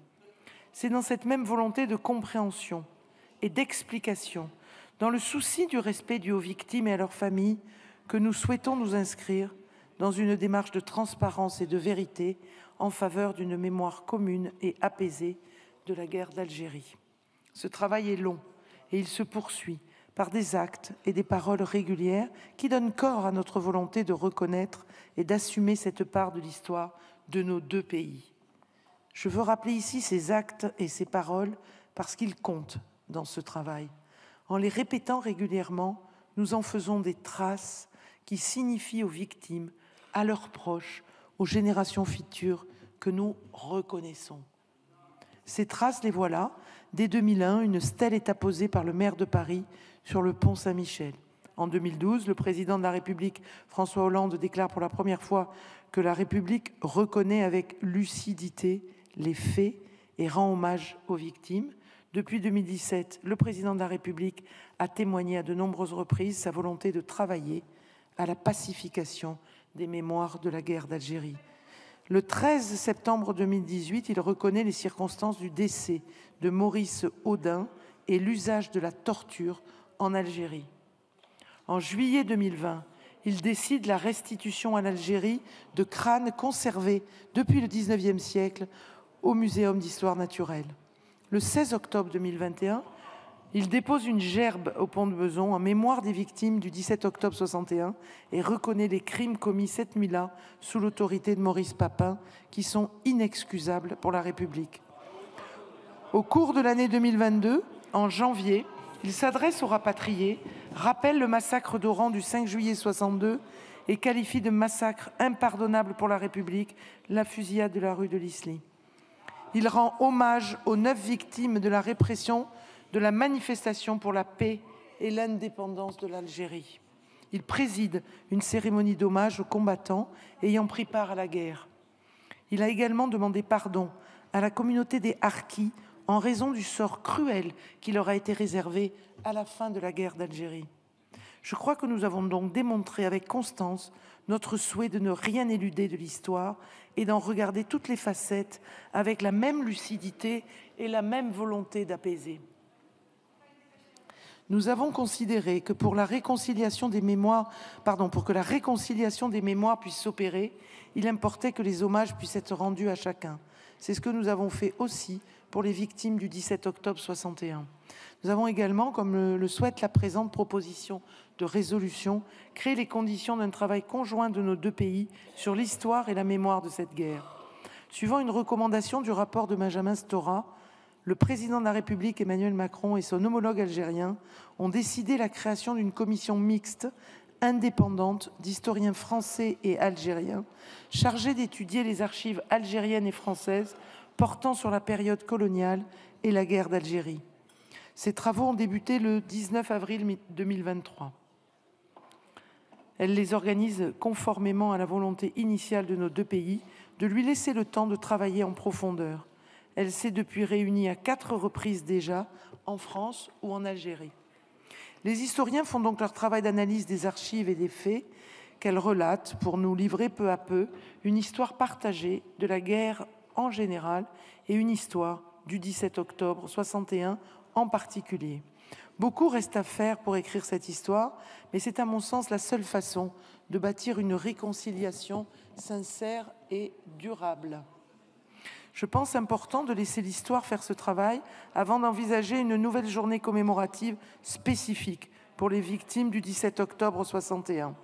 C'est dans cette même volonté de compréhension et d'explication, dans le souci du respect dû aux victimes et à leurs familles, que nous souhaitons nous inscrire dans une démarche de transparence et de vérité en faveur d'une mémoire commune et apaisée de la guerre d'Algérie. Ce travail est long et il se poursuit par des actes et des paroles régulières qui donnent corps à notre volonté de reconnaître et d'assumer cette part de l'histoire de nos deux pays. Je veux rappeler ici ces actes et ces paroles parce qu'ils comptent dans ce travail. En les répétant régulièrement, nous en faisons des traces qui signifient aux victimes, à leurs proches, aux générations futures que nous reconnaissons. Ces traces, les voilà. Dès 2001, une stèle est apposée par le maire de Paris sur le pont Saint-Michel. En 2012, le président de la République, François Hollande, déclare pour la première fois que la République reconnaît avec lucidité les faits et rend hommage aux victimes. Depuis 2017, le président de la République a témoigné à de nombreuses reprises sa volonté de travailler à la pacification des mémoires de la guerre d'Algérie. Le 13 septembre 2018, il reconnaît les circonstances du décès de Maurice Audin et l'usage de la torture en Algérie. En juillet 2020, il décide la restitution à l'Algérie de crânes conservés depuis le XIXe siècle au Muséum d'histoire naturelle. Le 16 octobre 2021, il dépose une gerbe au pont de Beson en mémoire des victimes du 17 octobre 61 et reconnaît les crimes commis cette nuit-là sous l'autorité de Maurice Papin qui sont inexcusables pour la République. Au cours de l'année 2022, en janvier, il s'adresse aux rapatriés, rappelle le massacre d'Oran du 5 juillet 62 et qualifie de massacre impardonnable pour la République la fusillade de la rue de l'Isly. Il rend hommage aux 9 victimes de la répression de la manifestation pour la paix et l'indépendance de l'Algérie. Il préside une cérémonie d'hommage aux combattants ayant pris part à la guerre. Il a également demandé pardon à la communauté des Harkis en raison du sort cruel qui leur a été réservé à la fin de la guerre d'Algérie. Je crois que nous avons donc démontré avec constance notre souhait de ne rien éluder de l'histoire et d'en regarder toutes les facettes avec la même lucidité et la même volonté d'apaiser. Nous avons considéré que pour que la réconciliation des mémoires puisse s'opérer, il importait que les hommages puissent être rendus à chacun. C'est ce que nous avons fait aussi pour les victimes du 17 octobre 61. Nous avons également, comme le souhaite la présente proposition de résolution, créé les conditions d'un travail conjoint de nos deux pays sur l'histoire et la mémoire de cette guerre. Suivant une recommandation du rapport de Benjamin Stora, le président de la République Emmanuel Macron et son homologue algérien ont décidé la création d'une commission mixte indépendante d'historiens français et algériens chargée d'étudier les archives algériennes et françaises portant sur la période coloniale et la guerre d'Algérie. Ces travaux ont débuté le 19 avril 2023. Elle les organise conformément à la volonté initiale de nos deux pays de lui laisser le temps de travailler en profondeur. Elle s'est depuis réunie à 4 reprises déjà, en France ou en Algérie. Les historiens font donc leur travail d'analyse des archives et des faits qu'elle relate pour nous livrer peu à peu une histoire partagée de la guerre en général et une histoire du 17 octobre 61 en particulier. Beaucoup reste à faire pour écrire cette histoire, mais c'est à mon sens la seule façon de bâtir une réconciliation sincère et durable. Je pense important de laisser l'histoire faire ce travail avant d'envisager une nouvelle journée commémorative spécifique pour les victimes du 17 octobre 61.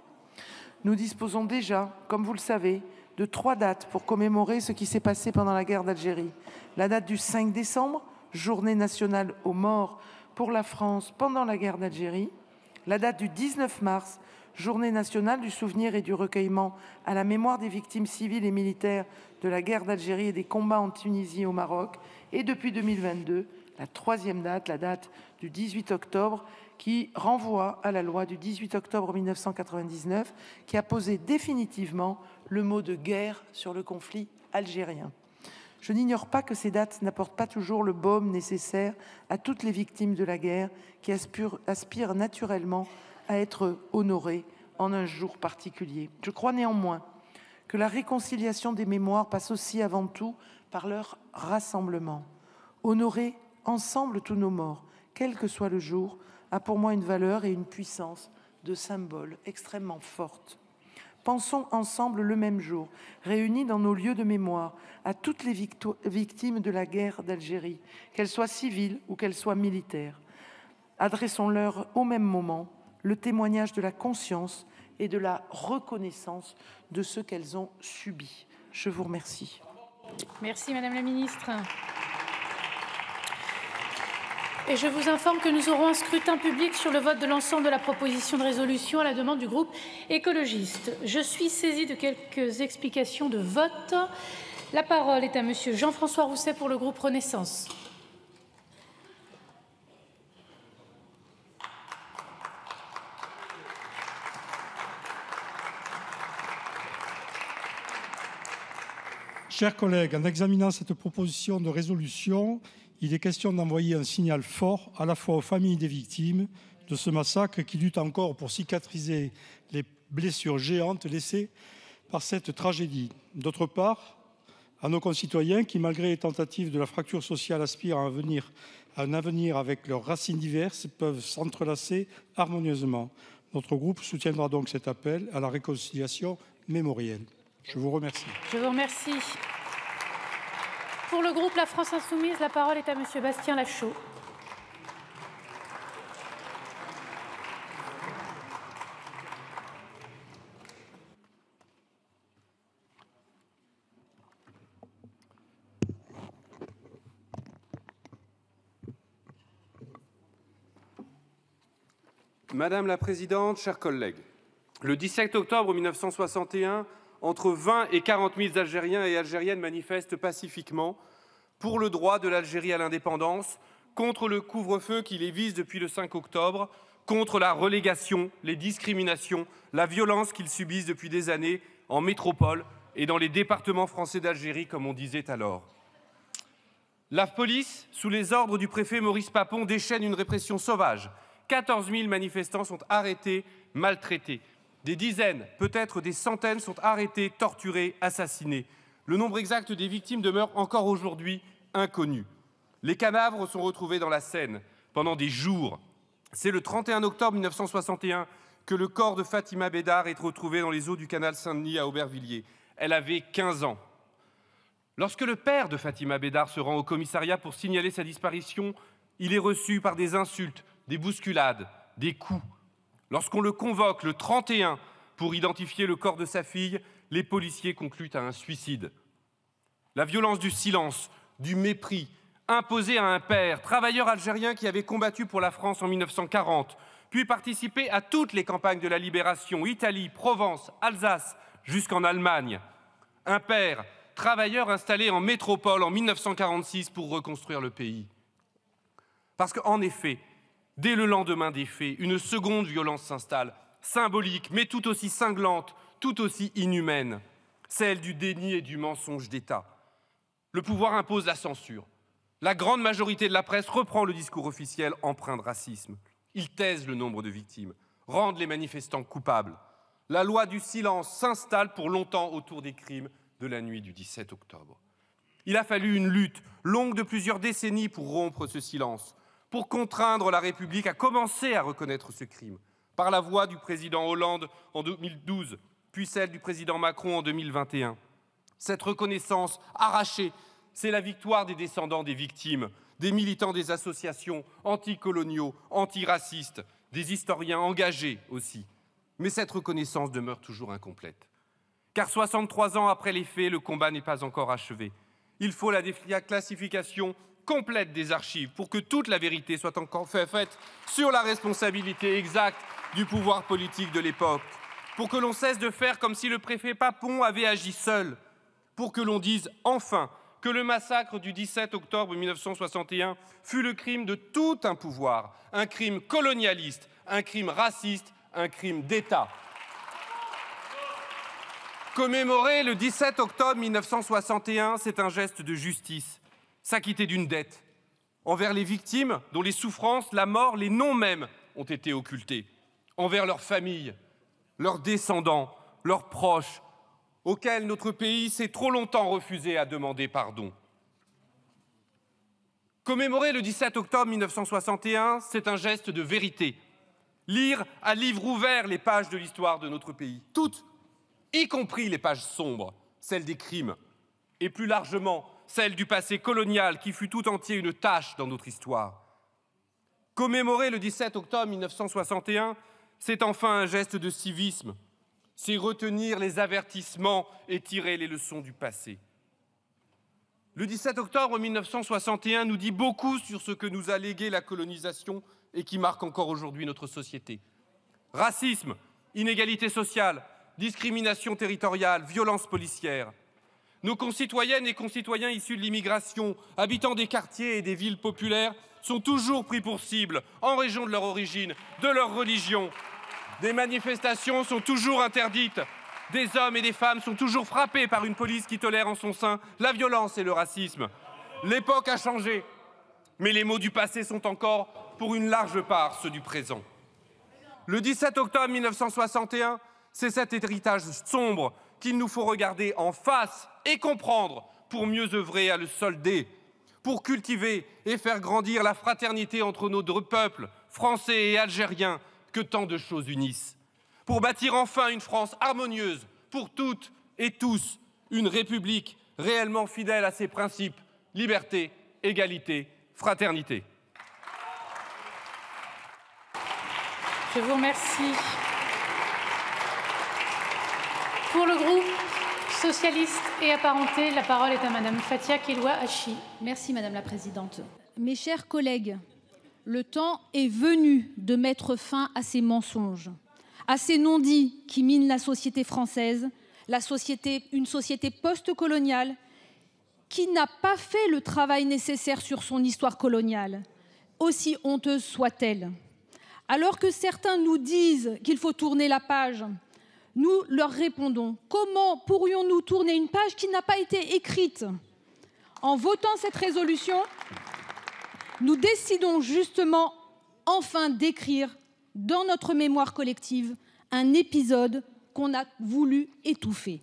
Nous disposons déjà, comme vous le savez, de 3 dates pour commémorer ce qui s'est passé pendant la guerre d'Algérie. La date du 5 décembre, journée nationale aux morts pour la France pendant la guerre d'Algérie. La date du 19 mars, journée nationale du souvenir et du recueillement à la mémoire des victimes civiles et militaires de la guerre d'Algérie et des combats en Tunisie et au Maroc. Et depuis 2022, la 3e date, la date du 18 octobre, qui renvoie à la loi du 18 octobre 1999, qui a posé définitivement le mot de guerre sur le conflit algérien. Je n'ignore pas que ces dates n'apportent pas toujours le baume nécessaire à toutes les victimes de la guerre qui aspirent naturellement à être honorées en un jour particulier. Je crois néanmoins que la réconciliation des mémoires passe aussi avant tout par leur rassemblement. Honorer ensemble tous nos morts, quel que soit le jour, a pour moi une valeur et une puissance de symbole extrêmement forte. Pensons ensemble le même jour, réunis dans nos lieux de mémoire, à toutes les victimes de la guerre d'Algérie, qu'elles soient civiles ou qu'elles soient militaires. Adressons-leur au même moment le témoignage de la conscience et de la reconnaissance de ce qu'elles ont subi. Je vous remercie. Merci Madame la Ministre. Et je vous informe que nous aurons un scrutin public sur le vote de l'ensemble de la proposition de résolution à la demande du groupe écologiste. Je suis saisie de quelques explications de vote. La parole est à Monsieur Jean-François Rousset pour le groupe Renaissance. Chers collègues, en examinant cette proposition de résolution, il est question d'envoyer un signal fort à la fois aux familles des victimes de ce massacre qui luttent encore pour cicatriser les blessures géantes laissées par cette tragédie. D'autre part, à nos concitoyens qui, malgré les tentatives de la fracture sociale, aspirent à un avenir avec leurs racines diverses, peuvent s'entrelacer harmonieusement. Notre groupe soutiendra donc cet appel à la réconciliation mémorielle. Je vous remercie. Je vous remercie. Pour le groupe La France Insoumise, la parole est à Monsieur Bastien Lachaud. Madame la Présidente, chers collègues, le 17 octobre 1961, entre 20 et 40 000 Algériens et Algériennes manifestent pacifiquement pour le droit de l'Algérie à l'indépendance, contre le couvre-feu qui les vise depuis le 5 octobre, contre la relégation, les discriminations, la violence qu'ils subissent depuis des années en métropole et dans les départements français d'Algérie, comme on disait alors. La police, sous les ordres du préfet Maurice Papon, déchaîne une répression sauvage. 14 000 manifestants sont arrêtés, maltraités. Des dizaines, peut-être des centaines sont arrêtés, torturés, assassinés. Le nombre exact des victimes demeure encore aujourd'hui inconnu. Les cadavres sont retrouvés dans la Seine pendant des jours. C'est le 31 octobre 1961 que le corps de Fatima Bédar est retrouvé dans les eaux du canal Saint-Denis à Aubervilliers. Elle avait 15 ans. Lorsque le père de Fatima Bédar se rend au commissariat pour signaler sa disparition, il est reçu par des insultes, des bousculades, des coups. Lorsqu'on le convoque le 31 pour identifier le corps de sa fille, les policiers concluent à un suicide. La violence du silence, du mépris, imposé à un père, travailleur algérien qui avait combattu pour la France en 1940, puis participé à toutes les campagnes de la libération, Italie, Provence, Alsace, jusqu'en Allemagne. Un père, travailleur installé en métropole en 1946 pour reconstruire le pays. Parce qu'en effet, dès le lendemain des faits, une seconde violence s'installe symbolique, mais tout aussi cinglante, tout aussi inhumaine, celle du déni et du mensonge d'État. Le pouvoir impose la censure. La grande majorité de la presse reprend le discours officiel empreint de racisme. Ils taisent le nombre de victimes, rendent les manifestants coupables. La loi du silence s'installe pour longtemps autour des crimes de la nuit du 17 octobre. Il a fallu une lutte longue de plusieurs décennies pour rompre ce silence, pour contraindre la République à commencer à reconnaître ce crime, par la voix du président Hollande en 2012, puis celle du président Macron en 2021. Cette reconnaissance arrachée, c'est la victoire des descendants des victimes, des militants des associations anticoloniaux, antiracistes, des historiens engagés aussi. Mais cette reconnaissance demeure toujours incomplète. Car 63 ans après les faits, le combat n'est pas encore achevé. Il faut la classification complète des archives pour que toute la vérité soit encore faite sur la responsabilité exacte du pouvoir politique de l'époque, pour que l'on cesse de faire comme si le préfet Papon avait agi seul, pour que l'on dise enfin que le massacre du 17 octobre 1961 fut le crime de tout un pouvoir, un crime colonialiste, un crime raciste, un crime d'État. Commémorer le 17 octobre 1961, c'est un geste de justice, s'acquitter d'une dette envers les victimes dont les souffrances, la mort, les noms même ont été occultés, envers leurs familles, leurs descendants, leurs proches, auxquels notre pays s'est trop longtemps refusé à demander pardon. Commémorer le 17 octobre 1961, c'est un geste de vérité. Lire à livre ouvert les pages de l'histoire de notre pays, toutes, y compris les pages sombres, celles des crimes, et plus largement celles du passé colonial qui fut tout entier une tache dans notre histoire. Commémorer le 17 octobre 1961, c'est enfin un geste de civisme, c'est retenir les avertissements et tirer les leçons du passé. Le 17 octobre 1961 nous dit beaucoup sur ce que nous a légué la colonisation et qui marque encore aujourd'hui notre société. Racisme, inégalité sociale, discrimination territoriale, violence policière. Nos concitoyennes et concitoyens issus de l'immigration, habitants des quartiers et des villes populaires, sont toujours pris pour cible, en raison de leur origine, de leur religion. Des manifestations sont toujours interdites. Des hommes et des femmes sont toujours frappés par une police qui tolère en son sein la violence et le racisme. L'époque a changé, mais les maux du passé sont encore, pour une large part, ceux du présent. Le 17 octobre 1961, c'est cet héritage sombre qu'il nous faut regarder en face et comprendre pour mieux œuvrer à le solder, pour cultiver et faire grandir la fraternité entre nos deux peuples, français et algériens, que tant de choses unissent, pour bâtir enfin une France harmonieuse pour toutes et tous, une République réellement fidèle à ses principes, liberté, égalité, fraternité. Je vous remercie. Pour le groupe socialiste et apparenté, la parole est à Madame Fathia Keloua Hachi. Merci Madame la Présidente. Mes chers collègues, le temps est venu de mettre fin à ces mensonges, à ces non-dits qui minent la société française, une société post-coloniale qui n'a pas fait le travail nécessaire sur son histoire coloniale, aussi honteuse soit-elle. Alors que certains nous disent qu'il faut tourner la page, nous leur répondons, comment pourrions-nous tourner une page qui n'a pas été écrite? En votant cette résolution, nous décidons justement enfin d'écrire dans notre mémoire collective un épisode qu'on a voulu étouffer.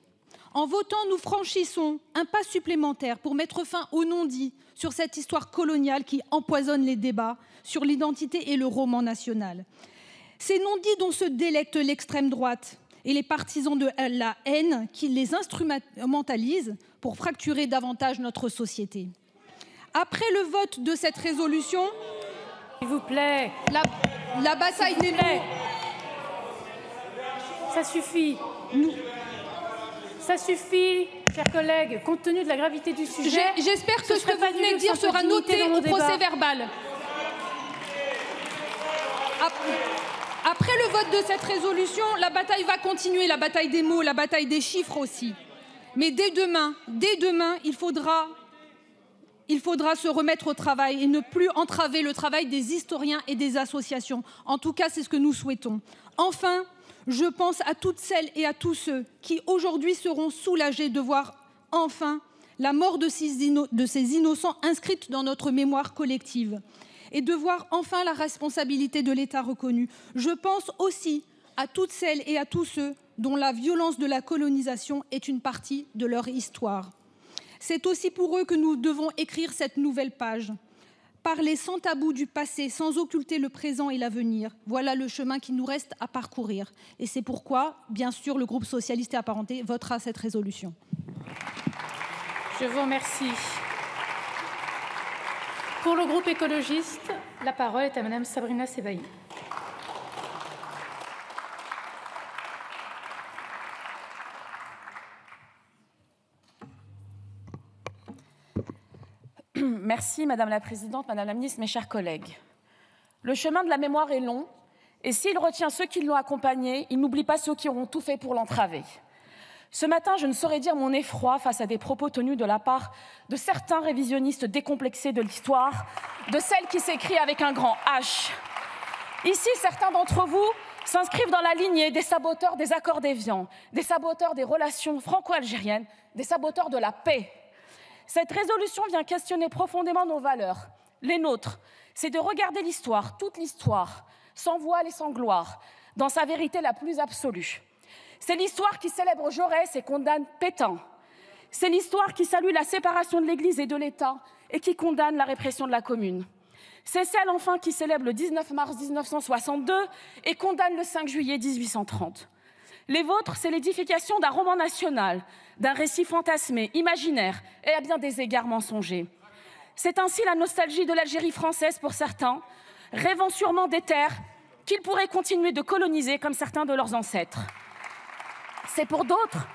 En votant, nous franchissons un pas supplémentaire pour mettre fin aux non-dits sur cette histoire coloniale qui empoisonne les débats sur l'identité et le roman national. Ces non-dits dont se délecte l'extrême droite et les partisans de la haine qui les instrumentalisent pour fracturer davantage notre société. Après le vote de cette résolution, s'il vous plaît, la bataille des mots. Ça suffit. Ça suffit, chers collègues. Compte tenu de la gravité du sujet, j'espère que ce que vous venez de dire sera noté au procès-verbal. Après le vote de cette résolution, la bataille va continuer, la bataille des mots, la bataille des chiffres aussi. Mais dès demain, il faudra se remettre au travail et ne plus entraver le travail des historiens et des associations. En tout cas, c'est ce que nous souhaitons. Enfin, Je pense à toutes celles et à tous ceux qui aujourd'hui seront soulagés de voir enfin la mort de ces innocents inscrite dans notre mémoire collective et de voir enfin la responsabilité de l'État reconnue. Je pense aussi à toutes celles et à tous ceux dont la violence de la colonisation est une partie de leur histoire. C'est aussi pour eux que nous devons écrire cette nouvelle page. Parler sans tabou du passé, sans occulter le présent et l'avenir, voilà le chemin qui nous reste à parcourir. Et c'est pourquoi, bien sûr, le groupe socialiste et apparenté votera cette résolution. Je vous remercie. Pour le groupe écologiste, la parole est à Madame Sabrina Sebaï. Merci Madame la Présidente, Madame la Ministre, mes chers collègues. Le chemin de la mémoire est long et s'il retient ceux qui l'ont accompagné, il n'oublie pas ceux qui auront tout fait pour l'entraver. Ce matin, je ne saurais dire mon effroi face à des propos tenus de la part de certains révisionnistes décomplexés de l'histoire, de celle qui s'écrit avec un grand H. Ici, certains d'entre vous s'inscrivent dans la lignée des saboteurs des accords d'Évian, des saboteurs des relations franco-algériennes, des saboteurs de la paix. Cette résolution vient questionner profondément nos valeurs, les nôtres. C'est de regarder l'histoire, toute l'histoire, sans voile et sans gloire, dans sa vérité la plus absolue. C'est l'histoire qui célèbre Jaurès et condamne Pétain. C'est l'histoire qui salue la séparation de l'Église et de l'État et qui condamne la répression de la Commune. C'est celle, enfin, qui célèbre le 19 mars 1962 et condamne le 5 juillet 1830. Les vôtres, c'est l'édification d'un roman national, d'un récit fantasmé, imaginaire et à bien des égards mensonger. C'est ainsi la nostalgie de l'Algérie française pour certains, rêvant sûrement des terres qu'ils pourraient continuer de coloniser comme certains de leurs ancêtres. C'est pour d'autres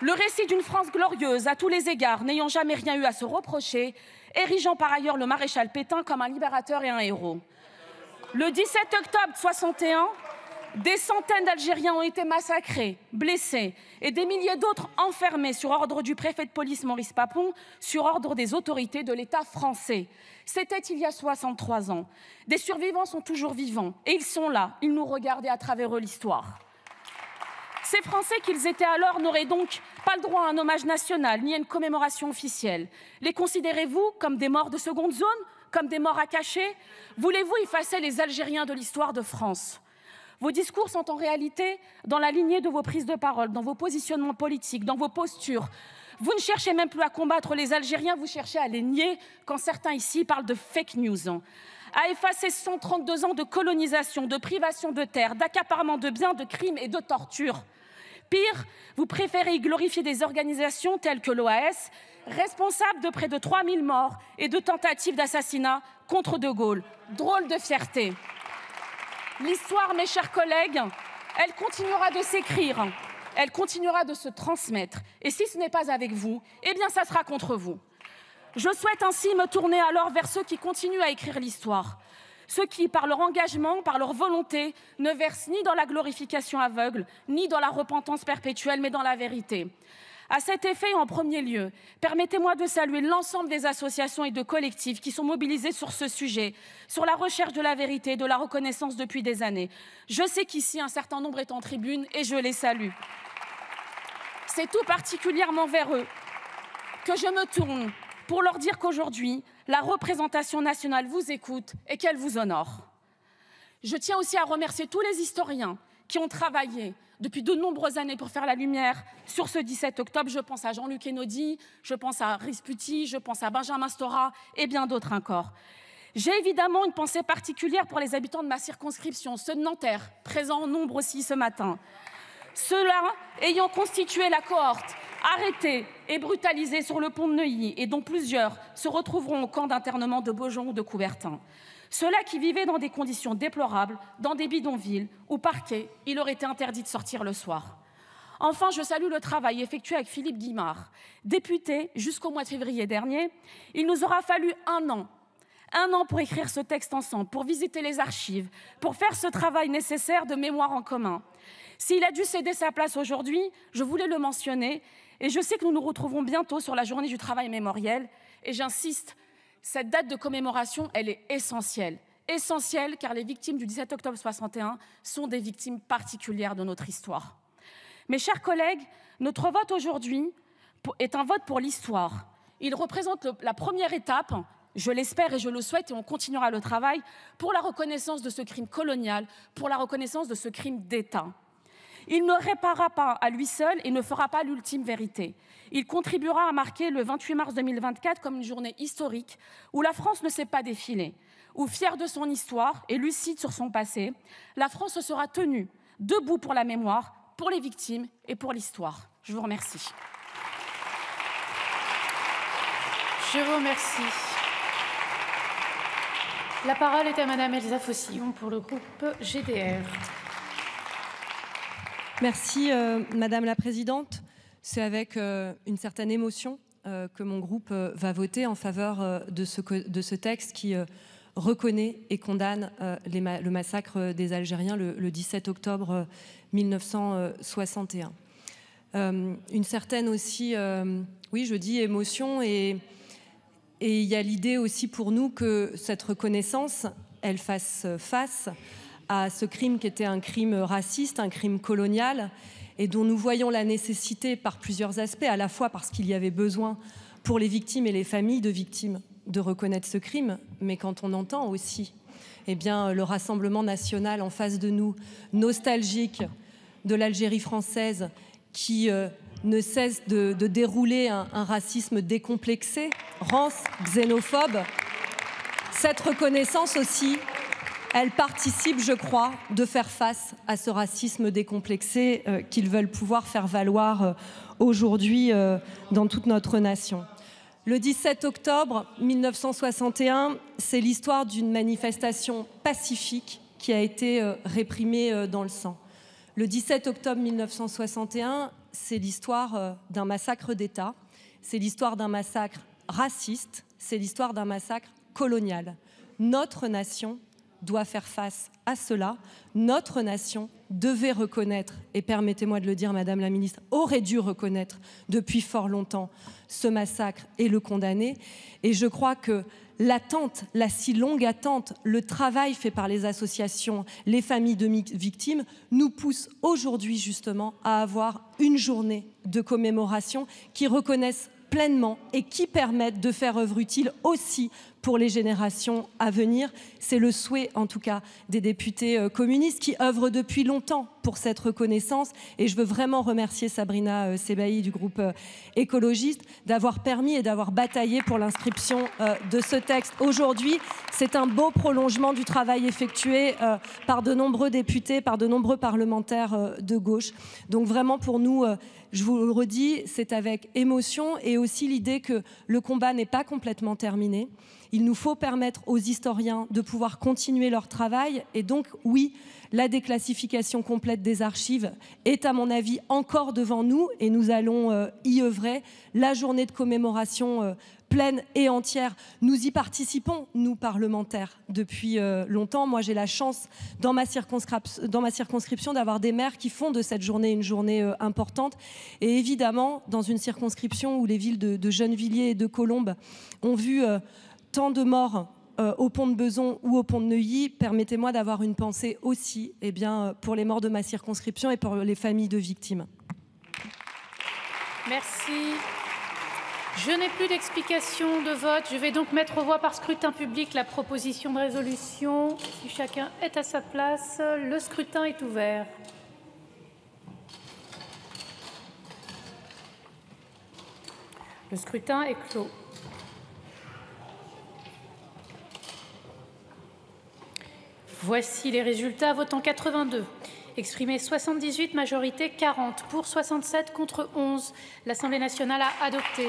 le récit d'une France glorieuse à tous les égards, n'ayant jamais rien eu à se reprocher, érigeant par ailleurs le maréchal Pétain comme un libérateur et un héros. Le 17 octobre 1961, des centaines d'Algériens ont été massacrés, blessés et des milliers d'autres enfermés sur ordre du préfet de police Maurice Papon, sur ordre des autorités de l'État français. C'était il y a 63 ans. Des survivants sont toujours vivants et ils sont là, ils nous regardent et à travers eux l'histoire. Ces Français qu'ils étaient alors n'auraient donc pas le droit à un hommage national ni à une commémoration officielle. Les considérez-vous comme des morts de seconde zone, comme des morts à cacher? Voulez-vous effacer les Algériens de l'histoire de France? Vos discours sont en réalité dans la lignée de vos prises de parole, dans vos positionnements politiques, dans vos postures. Vous ne cherchez même plus à combattre les Algériens, vous cherchez à les nier quand certains ici parlent de fake news. À effacer 132 ans de colonisation, de privation de terre, d'accaparement de biens, de crimes et de torture. Pire, vous préférez y glorifier des organisations telles que l'OAS, responsables de près de 3000 morts et de tentatives d'assassinat contre De Gaulle. Drôle de fierté. L'histoire, mes chers collègues, elle continuera de s'écrire, elle continuera de se transmettre. Et si ce n'est pas avec vous, eh bien ça sera contre vous. Je souhaite ainsi me tourner alors vers ceux qui continuent à écrire l'histoire. Ceux qui, par leur engagement, par leur volonté, ne versent ni dans la glorification aveugle, ni dans la repentance perpétuelle, mais dans la vérité. À cet effet, en premier lieu, permettez-moi de saluer l'ensemble des associations et de collectifs qui sont mobilisés sur ce sujet, sur la recherche de la vérité et de la reconnaissance depuis des années. Je sais qu'ici, un certain nombre est en tribune et je les salue. C'est tout particulièrement vers eux que je me tourne pour leur dire qu'aujourd'hui, la représentation nationale vous écoute et qu'elle vous honore. Je tiens aussi à remercier tous les historiens qui ont travaillé depuis de nombreuses années pour faire la lumière sur ce 17 octobre. Je pense à Jean-Luc Einaudi, je pense à Risputi, je pense à Benjamin Stora et bien d'autres encore. J'ai évidemment une pensée particulière pour les habitants de ma circonscription, ceux de Nanterre, présents en nombre aussi ce matin. Ceux-là ayant constitué la cohorte arrêtés et brutalisés sur le pont de Neuilly et dont plusieurs se retrouveront au camp d'internement de Beaujon ou de Coubertin. Ceux-là qui vivaient dans des conditions déplorables, dans des bidonvilles, où parquet, il aurait été interdit de sortir le soir. Enfin, je salue le travail effectué avec Philippe Guimard. Député jusqu'au mois de février dernier, il nous aura fallu un an pour écrire ce texte ensemble, pour visiter les archives, pour faire ce travail nécessaire de mémoire en commun. S'il a dû céder sa place aujourd'hui, je voulais le mentionner, et je sais que nous nous retrouverons bientôt sur la journée du travail mémoriel, et j'insiste, cette date de commémoration, elle est essentielle. essentiel car les victimes du 17 octobre 61 sont des victimes particulières de notre histoire. Mes chers collègues, notre vote aujourd'hui est un vote pour l'histoire. Il représente la première étape, je l'espère et je le souhaite, et on continuera le travail, pour la reconnaissance de ce crime colonial, pour la reconnaissance de ce crime d'État. Il ne réparera pas à lui seul et ne fera pas l'ultime vérité. Il contribuera à marquer le 28 mars 2024 comme une journée historique où la France ne s'est pas défilée, où, fière de son histoire et lucide sur son passé, la France se sera tenue debout pour la mémoire, pour les victimes et pour l'histoire. Je vous remercie. Je vous remercie. La parole est à Madame Elsa Fossillon pour le groupe GDR. Merci Madame la Présidente. C'est avec une certaine émotion que mon groupe va voter en faveur de ce texte qui reconnaît et condamne le massacre des Algériens le 17 octobre 1961. Une certaine aussi, oui je dis émotion, et il y a l'idée aussi pour nous que cette reconnaissance, elle fasse face à ce crime qui était un crime raciste, un crime colonial, et dont nous voyons la nécessité par plusieurs aspects, à la fois parce qu'il y avait besoin pour les victimes et les familles de victimes de reconnaître ce crime, mais quand on entend aussi le Rassemblement national en face de nous, nostalgique de l'Algérie française, qui ne cesse de dérouler un racisme décomplexé, rance, xénophobe, cette reconnaissance aussi, elle participe, je crois, de faire face à ce racisme décomplexé qu'ils veulent pouvoir faire valoir aujourd'hui dans toute notre nation. Le 17 octobre 1961, c'est l'histoire d'une manifestation pacifique qui a été réprimée dans le sang. Le 17 octobre 1961, c'est l'histoire d'un massacre d'État, c'est l'histoire d'un massacre raciste, c'est l'histoire d'un massacre colonial. Notre nation doit faire face à cela. Notre nation devait reconnaître, et permettez-moi de le dire, Madame la Ministre, aurait dû reconnaître depuis fort longtemps ce massacre et le condamner. Et je crois que l'attente, la si longue attente, le travail fait par les associations, les familles de victimes, nous pousse aujourd'hui justement à avoir une journée de commémoration qui reconnaisse pleinement et qui permettent de faire œuvre utile aussi pour les générations à venir. C'est le souhait, en tout cas, des députés communistes qui œuvrent depuis longtemps pour cette reconnaissance. Et je veux vraiment remercier Sabrina Sebaï du groupe écologiste d'avoir permis et d'avoir bataillé pour l'inscription de ce texte aujourd'hui. C'est un beau prolongement du travail effectué par de nombreux députés, par de nombreux parlementaires de gauche. Donc vraiment pour nous, je vous le redis, c'est avec émotion et aussi l'idée que le combat n'est pas complètement terminé. Il nous faut permettre aux historiens de pouvoir continuer leur travail. Et donc, oui, la déclassification complète des archives est, à mon avis, encore devant nous et nous allons y œuvrer. La journée de commémoration pleine et entière, nous y participons, nous, parlementaires, depuis longtemps. Moi, j'ai la chance, dans ma circonscription, d'avoir des maires qui font de cette journée une journée importante. Et évidemment, dans une circonscription où les villes de Gennevilliers et de Colombes ont vu tant de morts au pont de Bezons ou au pont de Neuilly, permettez-moi d'avoir une pensée aussi pour les morts de ma circonscription et pour les familles de victimes. Merci. Je n'ai plus d'explication de vote. Je vais donc mettre aux voix par scrutin public la proposition de résolution. Si chacun est à sa place, le scrutin est ouvert. Le scrutin est clos. Voici les résultats. Votant 82. Exprimé 78, majorité 40. Pour 67, contre 11. L'Assemblée nationale a adopté.